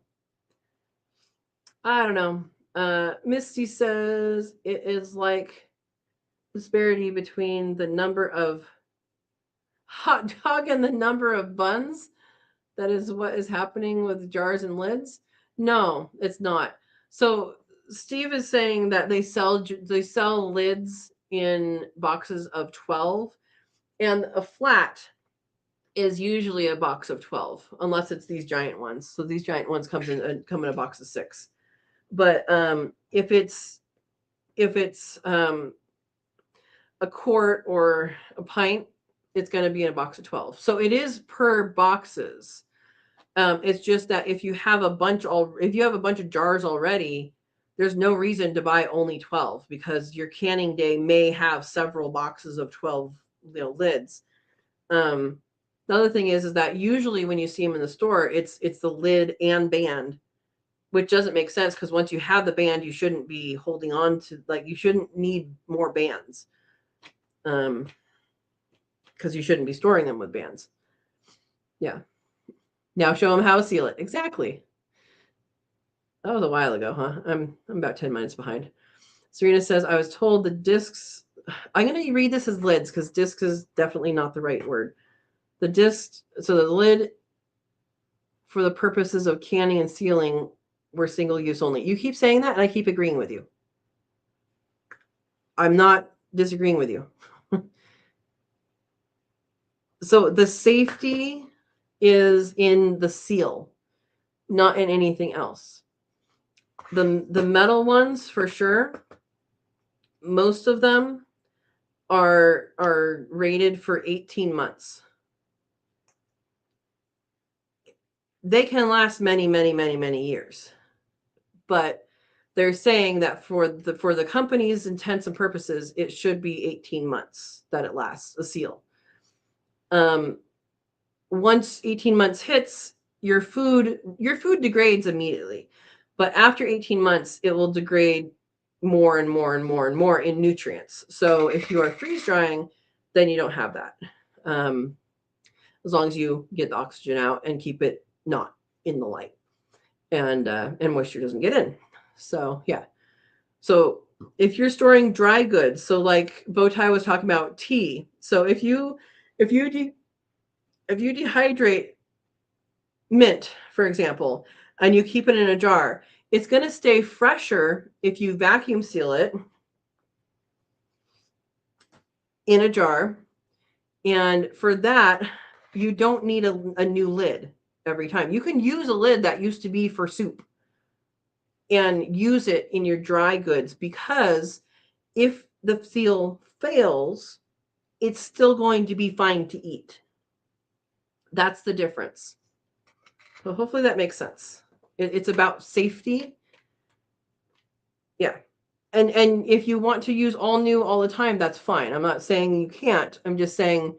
[SPEAKER 1] know. Misty says it is like disparity between the number of hot dog and the number of buns. That is what is happening with jars and lids. No, it's not. So Steve is saying that they sell lids in boxes of 12, and a flat is usually a box of 12, unless it's these giant ones. So these giant ones come in a box of 6. But if it's a quart or a pint, it's going to be in a box of 12. So it is per boxes. It's just that if you have a bunch of jars already, there's no reason to buy only 12, because your canning day may have several boxes of 12 lids. The other thing is that usually when you see them in the store, it's the lid and band, which doesn't make sense, because once you have the band, you shouldn't be holding on to, you shouldn't need more bands, because you shouldn't be storing them with bands. Yeah. Now show them how to seal it. Exactly. That was a while ago, huh? I'm about 10 minutes behind. Serena says, I was told the discs. I'm going to read this as lids, because discs is definitely not the right word. The discs, so the lid for the purposes of canning and sealing were single use only. You keep saying that, and I keep agreeing with you. I'm not disagreeing with you. So the safety is in the seal, not in anything else. The metal ones, for sure, most of them are rated for 18 months. They can last many, many, many, many years. But they're saying that for the company's intents and purposes, it should be 18 months that it lasts, a seal. Once 18 months hits, your food degrades immediately. But after 18 months, it will degrade more and more and more and more in nutrients. So if you are freeze drying, then you don't have that. As long as you get the oxygen out and keep it not in the light, and moisture doesn't get in. So yeah. So if you're storing dry goods, so like Bowtie was talking about tea. So if you dehydrate mint, for example, and you keep it in a jar, it's going to stay fresher if you vacuum seal it in a jar. And for that, you don't need a new lid every time. You can use a lid that used to be for soup and use it in your dry goods, because if the seal fails, it's still going to be fine to eat. That's the difference. So hopefully that makes sense. It's about safety. Yeah. And if you want to use all new all the time, that's fine. I'm not saying you can't. I'm just saying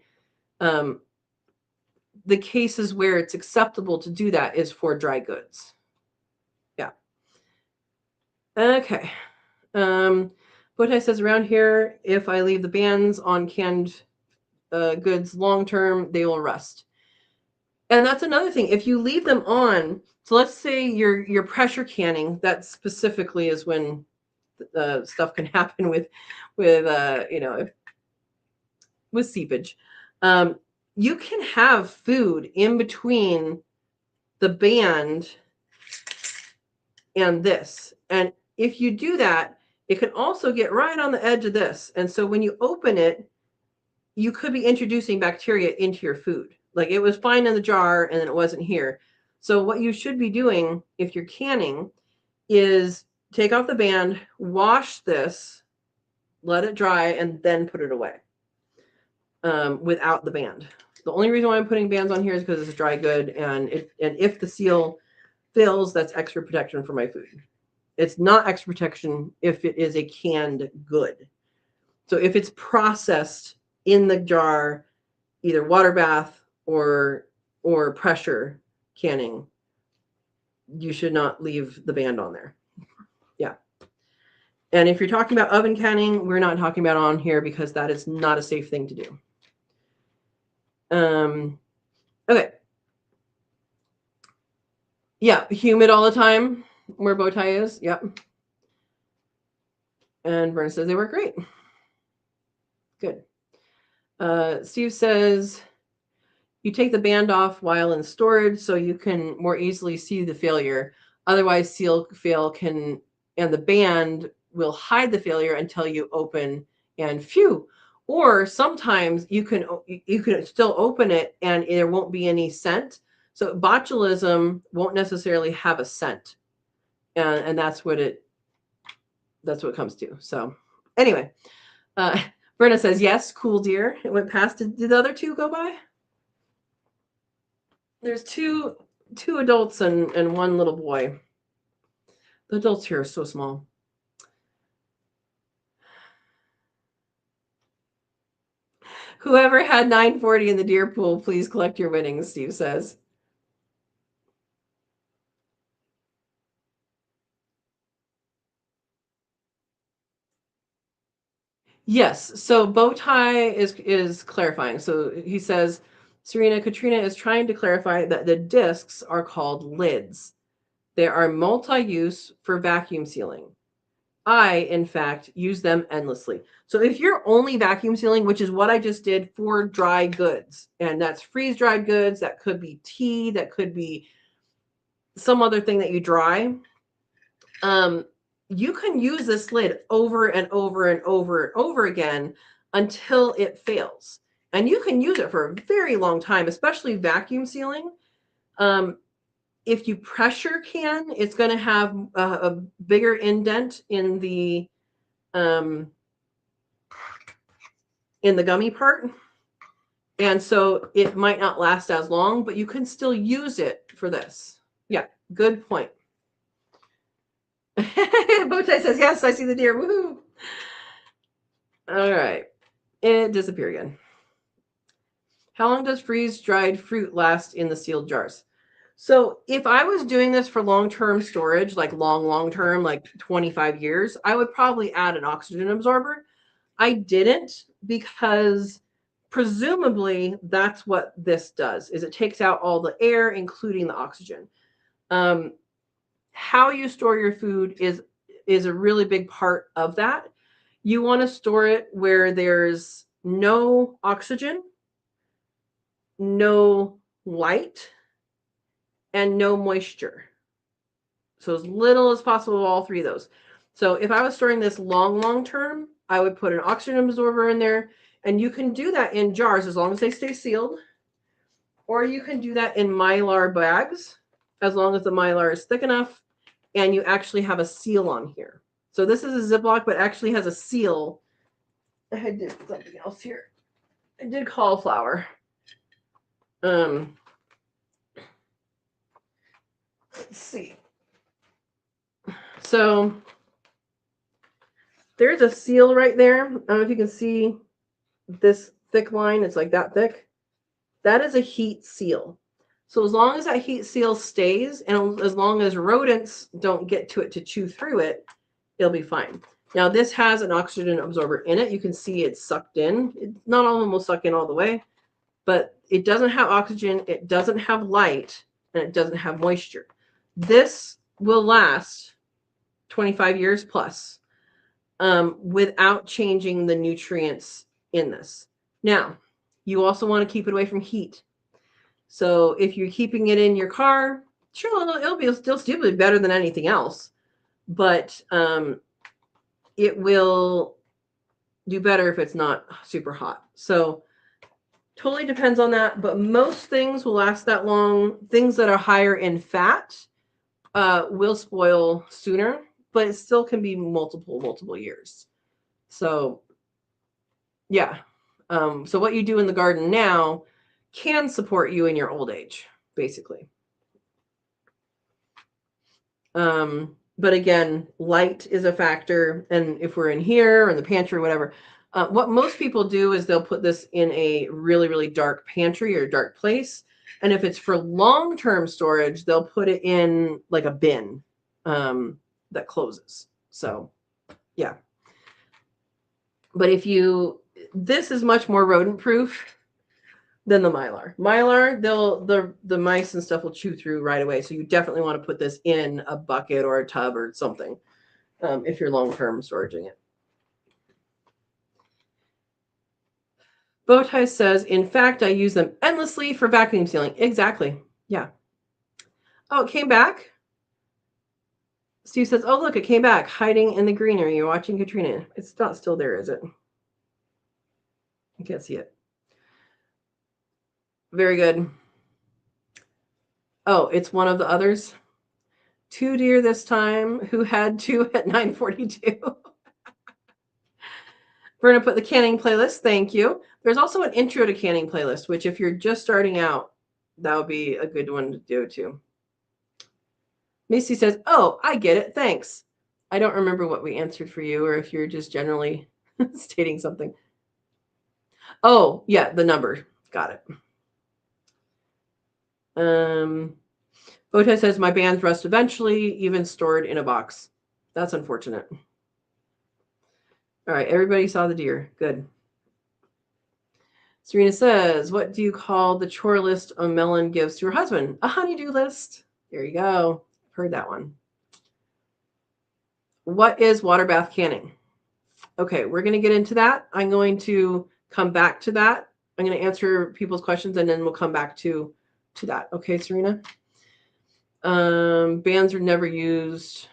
[SPEAKER 1] the cases where it's acceptable to do that is for dry goods. Yeah. Okay. Bowtie says around here, if I leave the bands on canned goods long term, they will rust. And that's another thing. If you leave them on, so let's say you're pressure canning, that specifically is when stuff can happen with with seepage. You can have food in between the band and this. And if you do that, it can also get right on the edge of this. And so when you open it, you could be introducing bacteria into your food. Like it was fine in the jar and then it wasn't here. So what you should be doing if you're canning is take off the band, wash this, let it dry, and then put it away without the band. The only reason why I'm putting bands on here is because it's a dry good, and if the seal fills, that's extra protection for my food. It's not extra protection if it is a canned good. So if it's processed in the jar, either water bath or pressure canning, you should not leave the band on there. Yeah. And if you're talking about oven canning, we're not talking about on here because that is not a safe thing to do. Okay. Yeah, humid all the time where bow tie is. Yep. And Verna says they work great. Good. Steve says you take the band off while in storage so you can more easily see the failure. Otherwise, seal fail can, and the band will hide the failure until you open and phew. Or sometimes you can still open it and there won't be any scent. So botulism won't necessarily have a scent, and that's what it comes to. So anyway, Brenna says yes, cool deer. It went past. Did the other two go by? There's two adults and one little boy. The adults here are so small. Whoever had 940 in the deer pool, please collect your winnings, Steve says. Yes. So bow tie is clarifying. So he says, Serena, Katrina is trying to clarify that the discs are called lids. They are multi-use for vacuum sealing. I, in fact, use them endlessly. So if you're only vacuum sealing, which is what I just did for dry goods, and that's freeze-dried goods, that could be tea, that could be some other thing that you dry, you can use this lid over and over and over and over again until it fails. And you can use it for a very long time, especially vacuum sealing. If you pressure can, it's going to have a bigger indent in the gummy part. And so it might not last as long, but you can still use it for this. Yeah, good point. Bowtie says, yes, I see the deer. Woohoo. All right. It disappeared again. How long does freeze-dried fruit last in the sealed jars? So if I was doing this for long-term storage, like long-term, like 25 years, I would probably add an oxygen absorber. I didn't because presumably that's what this does, is it takes out all the air, including the oxygen. How you store your food is a really big part of that. You want to store it where there's no oxygen, no light, and no moisture. So as little as possible of all three of those. So if I was storing this long term, I would put an oxygen absorber in there, and you can do that in jars as long as they stay sealed, or you can do that in Mylar bags as long as the Mylar is thick enough and you actually have a seal on here. So this is a Ziploc, but actually has a seal. I did something else here. I did cauliflower. Let's see. So there's a seal right there. I don't know if you can see this thick line. It's like that thick. That is a heat seal. So as long as that heat seal stays, and as long as rodents don't get to it to chew through it, it'll be fine. Now this has an oxygen absorber in it. You can see it's sucked in. Not all of them will suck in all the way, but it doesn't have oxygen, it doesn't have light, and it doesn't have moisture. This will last 25 years plus without changing the nutrients in this. Now, you also want to keep it away from heat. So if you're keeping it in your car, sure, it'll be still be better than anything else, but it will do better if it's not super hot. So totally depends on that, but most things will last that long. Things that are higher in fat will spoil sooner, but it still can be multiple years. So yeah. So what you do in the garden now can support you in your old age, basically. But again, light is a factor. And if we're in here or in the pantry or whatever, what most people do is they'll put this in a really, really dark pantry or dark place. And if it's for long-term storage, they'll put it in like a bin that closes. So yeah. But this is much more rodent proof than the Mylar. Mylar, the mice and stuff will chew through right away. So you definitely want to put this in a bucket or a tub or something if you're long-term storing it. Bowtie says, in fact, I use them endlessly for vacuum sealing. Exactly. Yeah. Oh, it came back. Steve says, oh, look, it came back, hiding in the greenery. You're watching Katrina. It's not still there, is it? You can't see it. Very good. Oh, it's one of the others. 2 deer this time, who had 2 at 9:42. We're going to put the canning playlist. Thank you. There's also an intro to canning playlist, which if you're just starting out, that would be a good one to do too. Macy says, oh, I get it. Thanks. I don't remember what we answered for you or if you're just generally stating something. Oh, yeah, the number. Got it. Bota says, my bands rust eventually, even stored in a box. That's unfortunate. All right, everybody saw the deer. Good. Serena says, what do you call the chore list a melon gives to her husband? A honey-do list. There you go. I've heard that one. What is water bath canning? Okay, we're going to get into that. I'm going to come back to that. I'm going to answer people's questions, and then we'll come back to that. Okay, Serena? Bands that were never used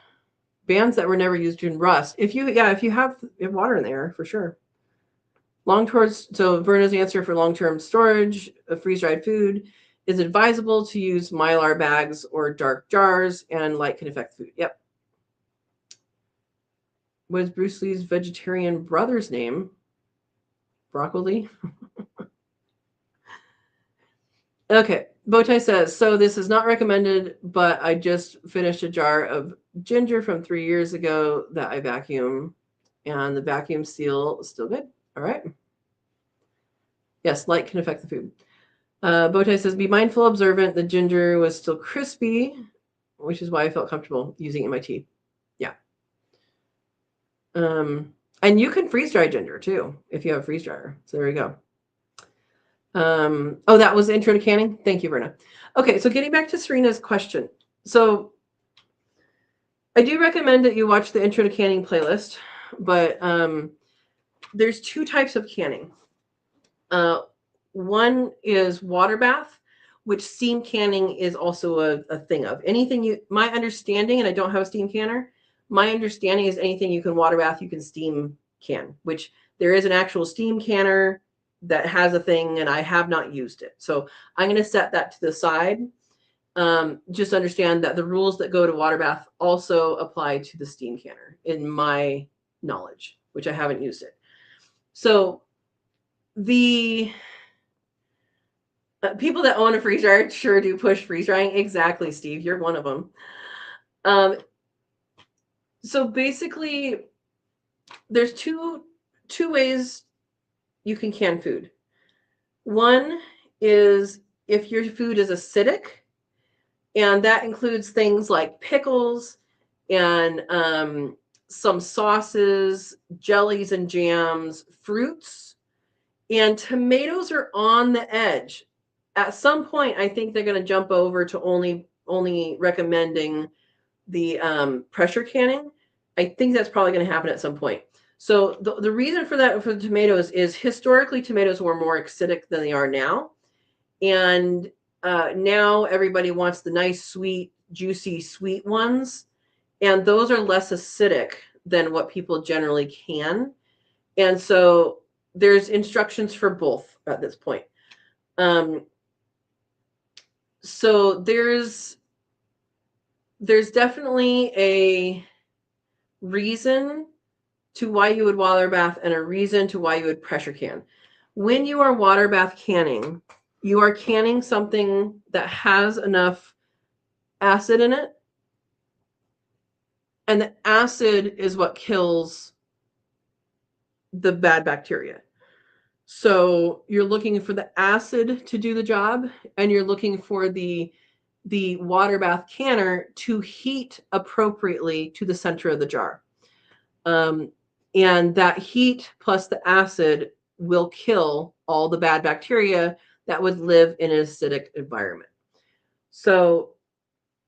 [SPEAKER 1] in rust. If you have water in there, for sure. So Verna's answer for long-term storage of freeze-dried food is advisable to use Mylar bags or dark jars, and light can affect food. Yep. What is Bruce Lee's vegetarian brother's name? Broccoli. Okay. Bowtie says, so this is not recommended, but I just finished a jar of ginger from 3 years ago that I vacuum, and the vacuum seal is still good. All right. Yes, light can affect the food. Bowtie says, be mindful, observant. The ginger was still crispy, which is why I felt comfortable using it in my tea. Yeah. And you can freeze dry ginger too, if you have a freeze dryer. So there you go. Oh, that was the intro to canning. Thank you, Verna. Okay, so getting back to Serena's question. So I do recommend that you watch the intro to canning playlist, but there's 2 types of canning. One is water bath, which steam canning is also a thing of. My understanding, and I don't have a steam canner, my understanding is anything you can water bath, you can steam can, which there is an actual steam canner that has a thing, and I have not used it. So I'm going to set that to the side. Just understand that the rules that go to water bath also apply to the steam canner in my knowledge, which I haven't used it. So the people that own a freeze dryer sure do push freeze drying. Exactly, Steve. You're one of them. So basically, there's two ways you can can food. One is if your food is acidic, and that includes things like pickles and some sauces, jellies and jams, fruits, and tomatoes are on the edge. At some point, I think they're going to jump over to only recommending the pressure canning. I think that's probably going to happen at some point. So the reason for that for the tomatoes is historically tomatoes were more acidic than they are now. And now everybody wants the nice, sweet, juicy, sweet ones. And those are less acidic than what people generally can. And so there's instructions for both at this point. So there's definitely a reason to why you would water bath and a reason to why you would pressure can. When you are water bath canning, you are canning something that has enough acid in it. And the acid is what kills the bad bacteria. So you're looking for the acid to do the job, and you're looking for the water bath canner to heat appropriately to the center of the jar. And that heat plus the acid will kill all the bad bacteria that would live in an acidic environment. So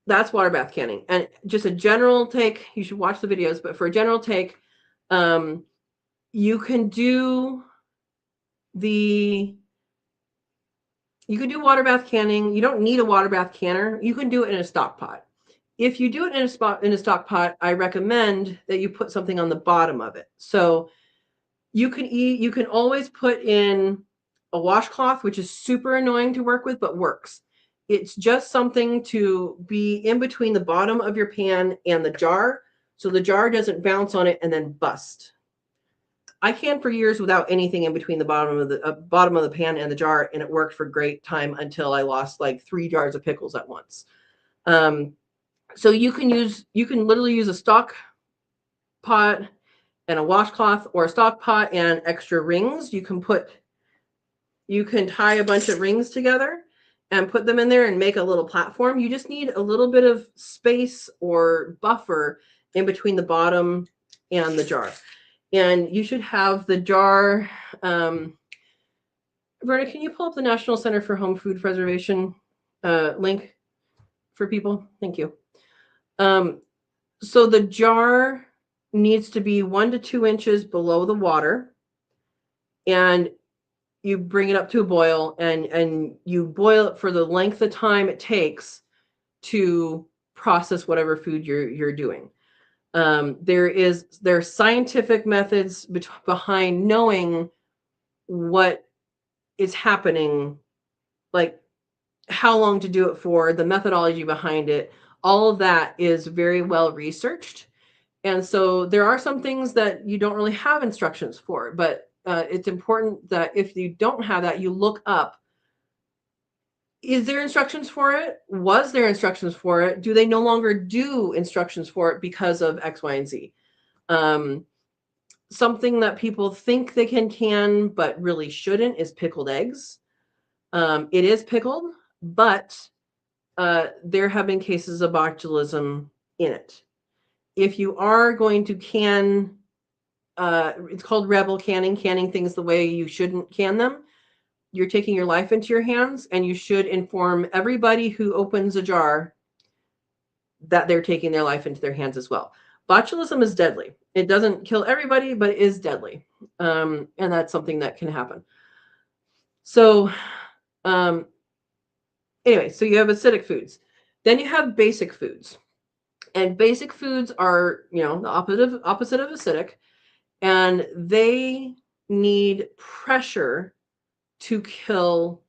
[SPEAKER 1] that's water bath canning. And just a general take, you should watch the videos, but for a general take, you can do water bath canning. You don't need a water bath canner. You can do it in a stock pot. If you do it in a stock pot, I recommend that you put something on the bottom of it. So you can always put in a washcloth, which is super annoying to work with, but works. It's just something to be in between the bottom of your pan and the jar, so the jar doesn't bounce on it and then bust. I canned for years without anything in between the bottom of the pan and the jar, and it worked for great time until I lost like 3 jars of pickles at once. So you can literally use a stock pot and a washcloth, or a stock pot and extra rings. You can tie a bunch of rings together and put them in there and make a little platform. You just need a little bit of space or buffer in between the bottom and the jar. And you should have the jar. Verna, can you pull up the National Center for Home Food Preservation link for people? Thank you. So the jar needs to be 1 to 2 inches below the water, and you bring it up to a boil, and you boil it for the length of time it takes to process whatever food you're doing. There are scientific methods behind knowing what is happening, like how long to do it for, the methodology behind it. All of that is very well researched. And so there are some things that you don't really have instructions for, but it's important that if you don't have that, you look up, is there instructions for it? Was there instructions for it? Do they no longer do instructions for it because of X, Y, and Z? Something that people think they can, but really shouldn't, is pickled eggs. It is pickled, but there have been cases of botulism in it. If you are going to can, it's called rebel canning things the way you shouldn't can them. You're taking your life into your hands, and you should inform everybody who opens a jar that they're taking their life into their hands as well. Botulism is deadly. It doesn't kill everybody, but it is deadly. And that's something that can happen. So anyway, so you have acidic foods. Then you have basic foods. And basic foods are, the opposite of acidic. And they need pressure to kill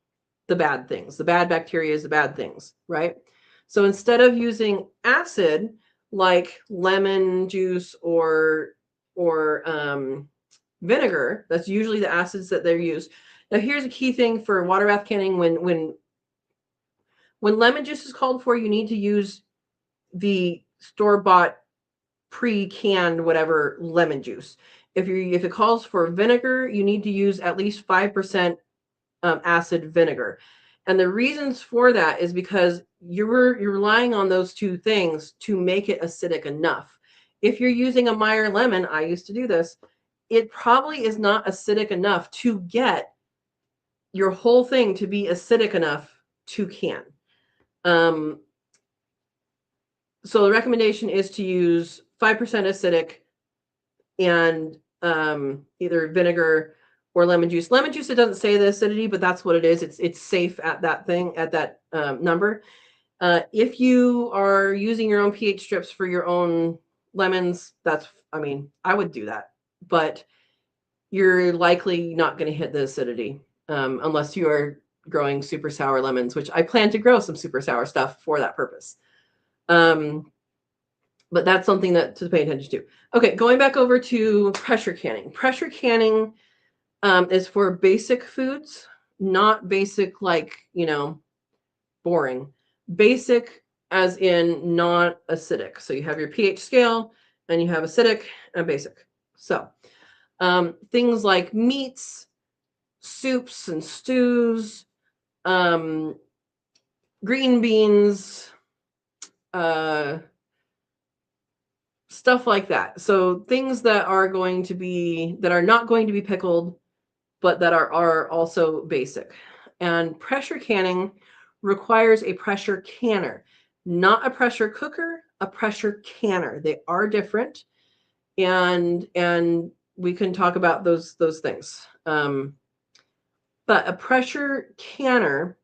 [SPEAKER 1] the bad things. The bad bacteria is the bad things, right? So instead of using acid like lemon juice or vinegar, that's usually the acids that they're used. Now here's a key thing for water bath canning. When lemon juice is called for, you need to use the store-bought pre-canned whatever lemon juice. If it calls for vinegar, you need to use at least 5% acid vinegar. And the reasons for that is because you're relying on those two things to make it acidic enough. if you're using a Meyer lemon, I used to do this, it probably is not acidic enough to get your whole thing to be acidic enough to can. So the recommendation is to use 5% acidic and either vinegar or lemon juice. Lemon juice, it doesn't say the acidity, but that's what it is. It's safe at that thing, at that number. If you are using your own pH strips for your own lemons, I would do that, but you're likely not going to hit the acidity unless you are growing super sour lemons, which I plan to grow some super sour stuff for that purpose. But that's something to pay attention to. Okay, going back over to pressure canning. Pressure canning is for basic foods, not basic like, boring. Basic as in not acidic. So you have your pH scale and you have acidic and basic. So things like meats, soups and stews, green beans, stuff like that. So things that are not going to be pickled, but that are also basic. And pressure canning requires a pressure canner, not a pressure cooker, a pressure canner. They are different, and we can talk about those things. But a pressure canner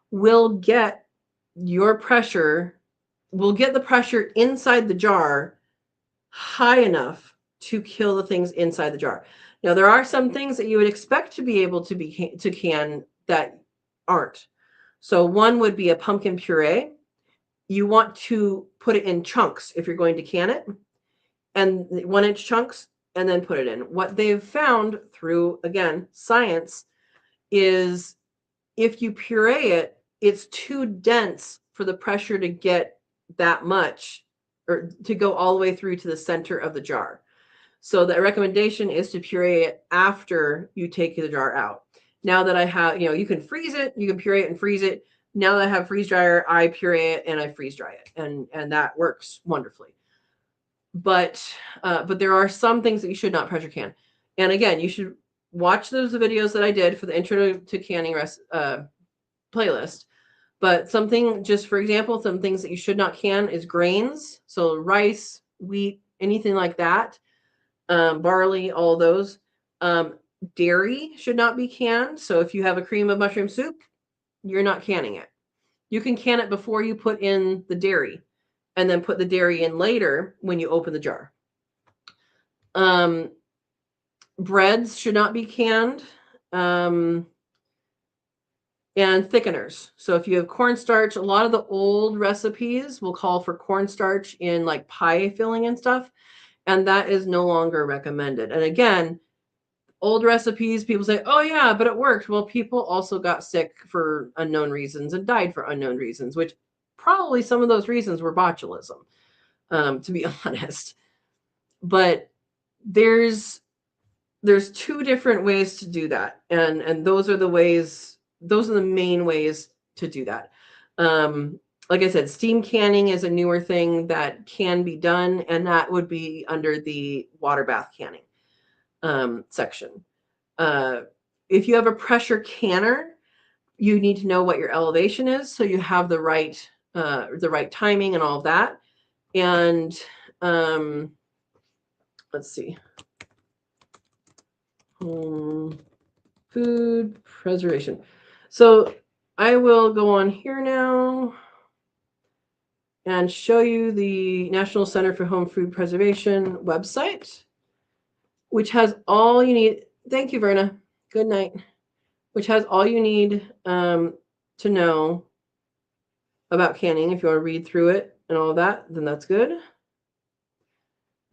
[SPEAKER 1] will get the pressure inside the jar high enough to kill the things inside the jar. Now, there are some things that you would expect to be able to can that aren't. So one would be a pumpkin puree. You want to put it in chunks if you're going to can it, and 1-inch chunks, and then put it in. What they've found through, again, science is if you puree it, it's too dense for the pressure to get that much or to go all the way through to the center of the jar. So the recommendation is to puree it after you take the jar out. Now that I have, you can freeze it, you can puree it and freeze it. Now that I have freeze dryer, I puree it and I freeze dry it, and that works wonderfly. But there are some things that you should not pressure can. And again, you should watch those videos that I did for the intro to canning playlist. But for example, some things that you should not can is grains. So rice, wheat, anything like that. Barley, all those. Dairy should not be canned. So if you have a cream of mushroom soup, you're not canning it. You can can it before you put in the dairy, and then put the dairy in later when you open the jar. Breads should not be canned. And thickeners. So if you have cornstarch, a lot of the old recipes will call for cornstarch in like pie filling and stuff, and that is no longer recommended. And again, old recipes, people say, oh yeah, but it worked. Well, people also got sick for unknown reasons and died for unknown reasons, which probably some of those reasons were botulism, to be honest. But there's 2 different ways to do that, and those are the main ways to do that. Like I said, steam canning is a newer thing that can be done, and that would be under the water bath canning section. If you have a pressure canner, you need to know what your elevation is, so you have the right timing and all of that. And let's see. Food preservation. So I will go on here now and show you the National Center for Home Food Preservation website, which has all you need. Thank you, Verna. Good night. Which has all you need to know about canning. If you want to read through it and all of that, then that's good.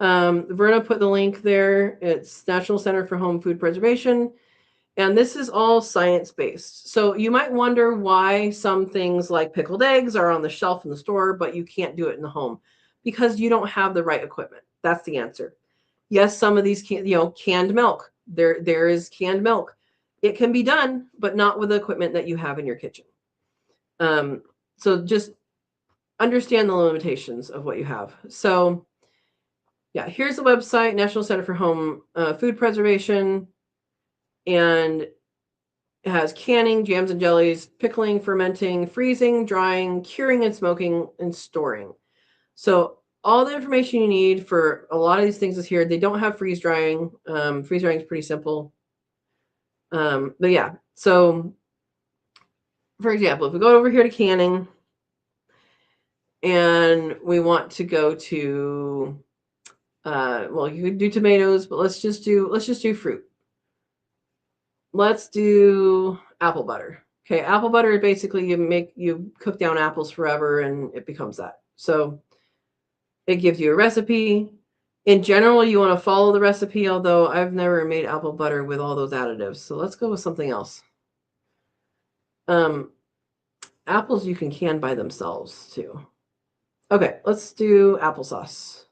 [SPEAKER 1] Verna put the link there. It's National Center for Home Food Preservation. And this is all science-based. So you might wonder why some things like pickled eggs are on the shelf in the store, but you can't do it in the home, because you don't have the right equipment. That's the answer. Yes, some of these canned milk. There is canned milk. It can be done, but not with the equipment that you have in your kitchen. So just understand the limitations of what you have. So Yeah, here's the website, National Center for Home Food Preservation. And it has canning, jams and jellies, pickling, fermenting, freezing, drying, curing and smoking, and storing. So all the information you need for a lot of these things is here. They don't have freeze drying. Freeze drying is pretty simple. But yeah, so for example, if we go over here to canning and we want to go to, well, you could do tomatoes, but let's just do fruit. Let's do apple butter. Okay, apple butter, basically you cook down apples forever and it becomes that. So it gives you a recipe. In general, you want to follow the recipe, although I've never made apple butter with all those additives. So let's go with something else. Apples you can can by themselves too. Okay, let's do applesauce.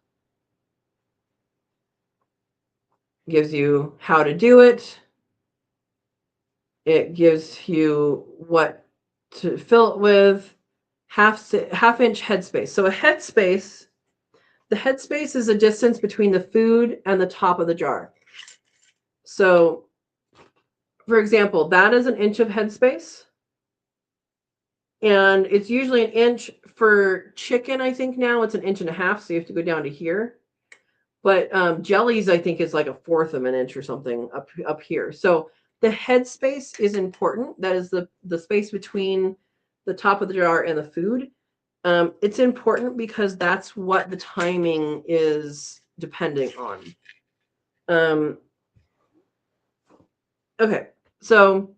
[SPEAKER 1] Gives you how to do it. It gives you what to fill it with. Half-inch headspace. So a headspace, the headspace is a distance between the food and the top of the jar. So, for example, that is an inch of headspace. And it's usually an inch for chicken, I think now. It's an inch and a half, so you have to go down to here. But jellies, I think, is like a fourth of an inch or something up here. So the headspace is important. That is the space between the top of the jar and the food. It's important because that's what the timing is depending on. Okay, so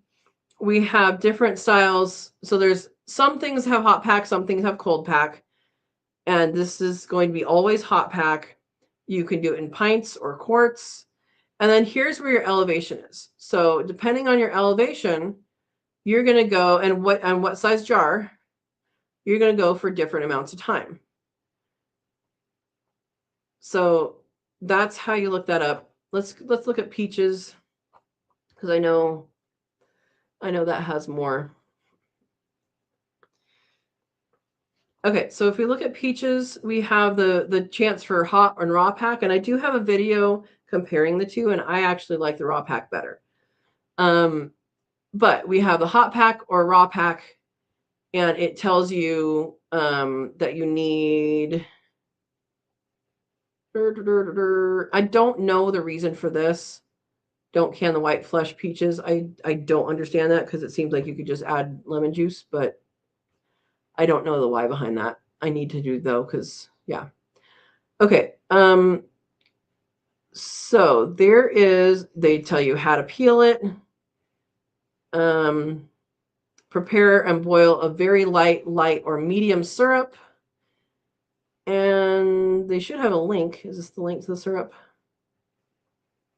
[SPEAKER 1] we have different styles. So there's some things have hot pack, some things have cold pack. And this is going to be always hot pack. You can do it in pints or quarts. And then here's where your elevation is. So depending on your elevation, you're going to go and what size jar, you're going to go for different amounts of time. So that's how you look that up. Let's look at peaches because I know that has more. Okay, so if we look at peaches, we have the chance for hot and raw pack, and I do have a video comparing the two, and I actually like the raw pack better. But we have the hot pack or raw pack, and it tells you that you need. I don't know the reason for this. Don't can the white flesh peaches. I don't understand that because it seems like you could just add lemon juice, but I don't know the why behind that. I need to do though, because yeah. Okay. So there is, they tell you how to peel it. Prepare and boil a very light or medium syrup. And they should have a link. Is this the link to the syrup?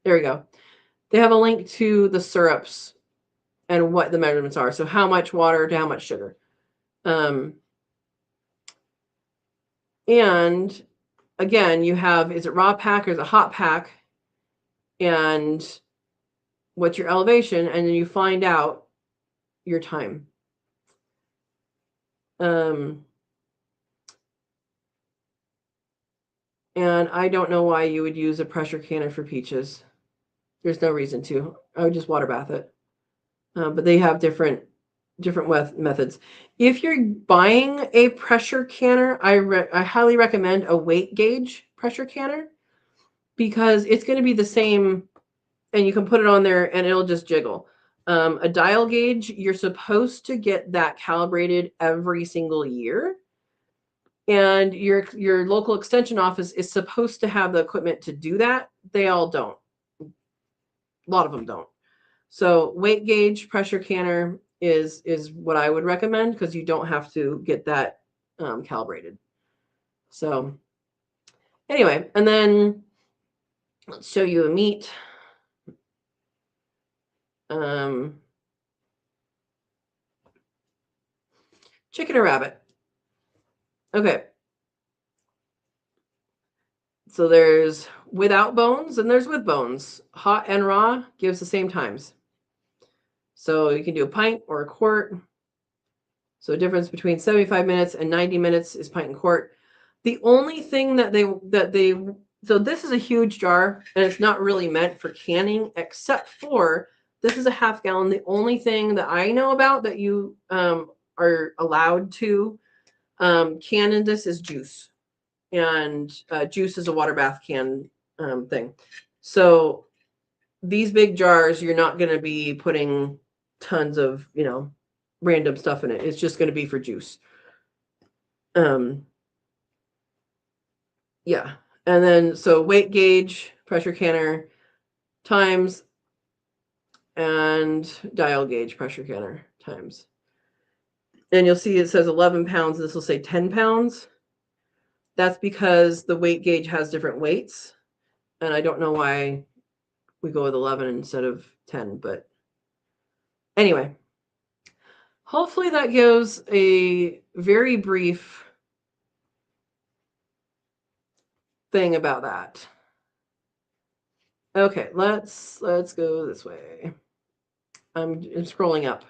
[SPEAKER 1] There we go. They have a link to the syrups and what the measurements are. So how much water to how much sugar. And again, you have, is it raw pack or is it hot pack? And what's your elevation? And then you find out your time. And I don't know why you would use a pressure canner for peaches. There's no reason to. I would just water bath it. But they have different methods. If you're buying a pressure canner, I highly recommend a weight gauge pressure canner because it's going to be the same, and you can put it on there and it'll just jiggle. A dial gauge, you're supposed to get that calibrated every single year. And your local extension office is supposed to have the equipment to do that. They all don't. A lot of them don't. So weight gauge pressure canner is what I would recommend because you don't have to get that calibrated. So anyway, and then let's show you a meat. Chicken or rabbit. Okay. So there's without bones and there's with bones. Hot and raw gives the same times. So you can do a pint or a quart. So difference between 75 minutes and 90 minutes is pint and quart. The only thing that they So this is a huge jar, and it's not really meant for canning, except for this is a half gallon. The only thing that I know about that you are allowed to can in this is juice. And juice is a water bath can thing. So these big jars, you're not going to be putting tons of, random stuff in it. It's just going to be for juice. Yeah. And then, so weight gauge, pressure canner, times, and dial gauge, pressure canner, times. And you'll see it says 11 pounds. This will say 10 pounds. That's because the weight gauge has different weights. And I don't know why we go with 11 instead of 10, but anyway, hopefully that gives a very brief thing about that. Okay, let's go this way. I'm scrolling up.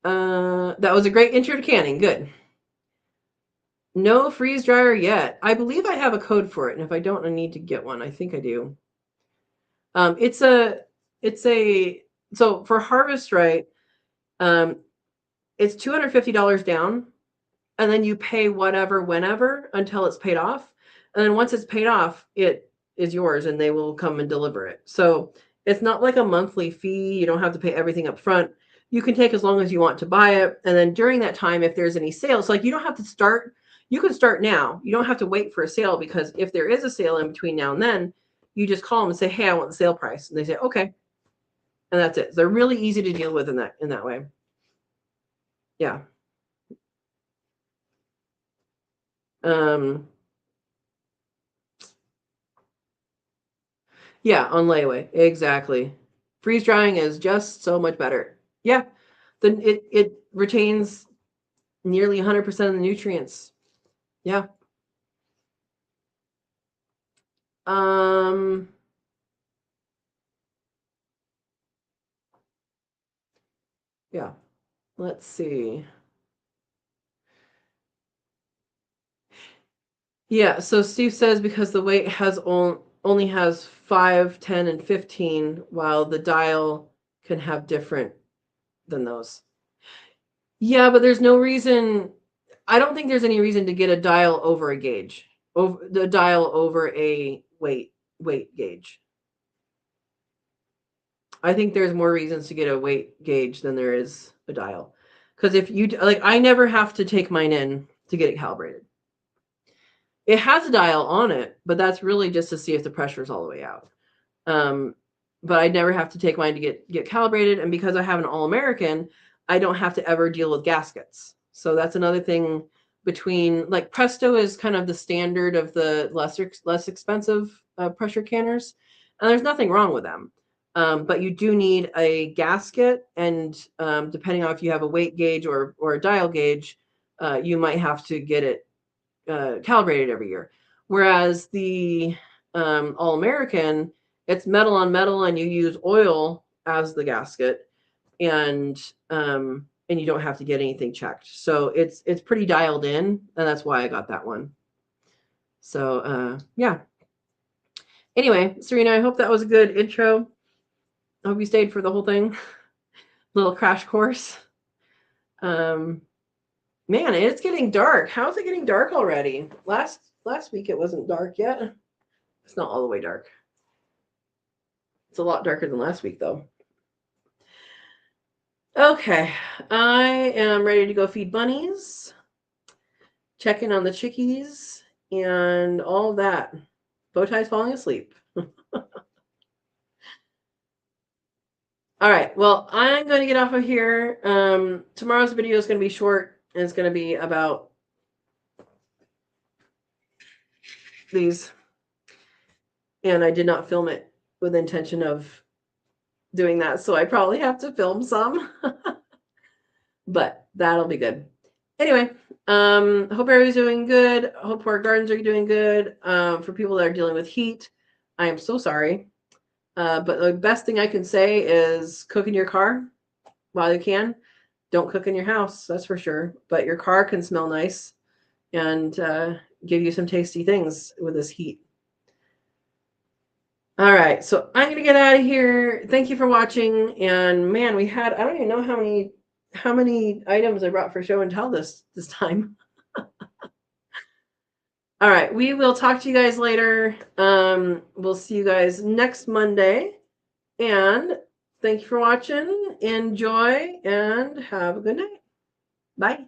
[SPEAKER 1] That was a great intro to canning. Good. No freeze dryer yet. I believe I have a code for it, and if I don't, I need to get one. I think I do. It's a so for Harvest Right, it's $250 down, and then you pay whatever whenever until it's paid off, and then once it's paid off, it is yours, and they will come and deliver it. So it's not like a monthly fee. You don't have to pay everything up front. You can take as long as you want to buy it, and then during that time, if there's any sales, like you don't have to start. You can start now. You don't have to wait for a sale, because if there is a sale in between now and then, you just call them and say, "Hey, I want the sale price," and they say, "Okay," and that's it. So they're really easy to deal with in that way. Yeah. Yeah, on layaway. Exactly. Freeze drying is just so much better. Yeah. Then it retains nearly 100% of the nutrients. Yeah. Um yeah. Let's see. Yeah, so Steve says because the weight has only has 5, 10, and 15, while the dial can have different than those. Yeah, but there's no reason. I don't think there's any reason to get a dial over a gauge, over the dial over a weight gauge. I think there's more reasons to get a weight gauge than there is a dial. Because if you like, I never have to take mine in to get it calibrated. It has a dial on it, but that's really just to see if the pressure is all the way out. Um, but I never have to take mine to get calibrated, and because I have an All-American, I don't have to ever deal with gaskets. So that's another thing between, like, Presto is kind of the standard of the less expensive pressure canners, and there's nothing wrong with them. But you do need a gasket, and depending on if you have a weight gauge or a dial gauge, you might have to get it calibrated every year. Whereas the All-American, it's metal on metal, and you use oil as the gasket, and you don't have to get anything checked. So it's pretty dialed in, and that's why I got that one. So yeah. Anyway, Serena, I hope that was a good intro. I hope you stayed for the whole thing. Little crash course. Man, it's getting dark. How is it getting dark already? Last week it wasn't dark yet. It's not all the way dark. It's a lot darker than last week, though. Okay, I am ready to go feed bunnies, check in on the chickies, and all of that. Bowtie's falling asleep. All right, well, I'm going to get off of here. Tomorrow's video is going to be short, and it's going to be about these. And I did not film it with intention of doing that, so I probably have to film some. But that'll be good. Anyway, hope everybody's doing good. Hope our gardens are doing good. For people that are dealing with heat, I am so sorry. But the best thing I can say is cook in your car while you can. Don't cook in your house, that's for sure. But your car can smell nice. and give you some tasty things with this heat. All right, so I'm gonna get out of here. Thank you for watching. And man, we had, I don't even know how many items I brought for show and tell this time. All right, we will talk to you guys later. We'll see you guys next Monday. And thank you for watching. Enjoy and have a good night. Bye.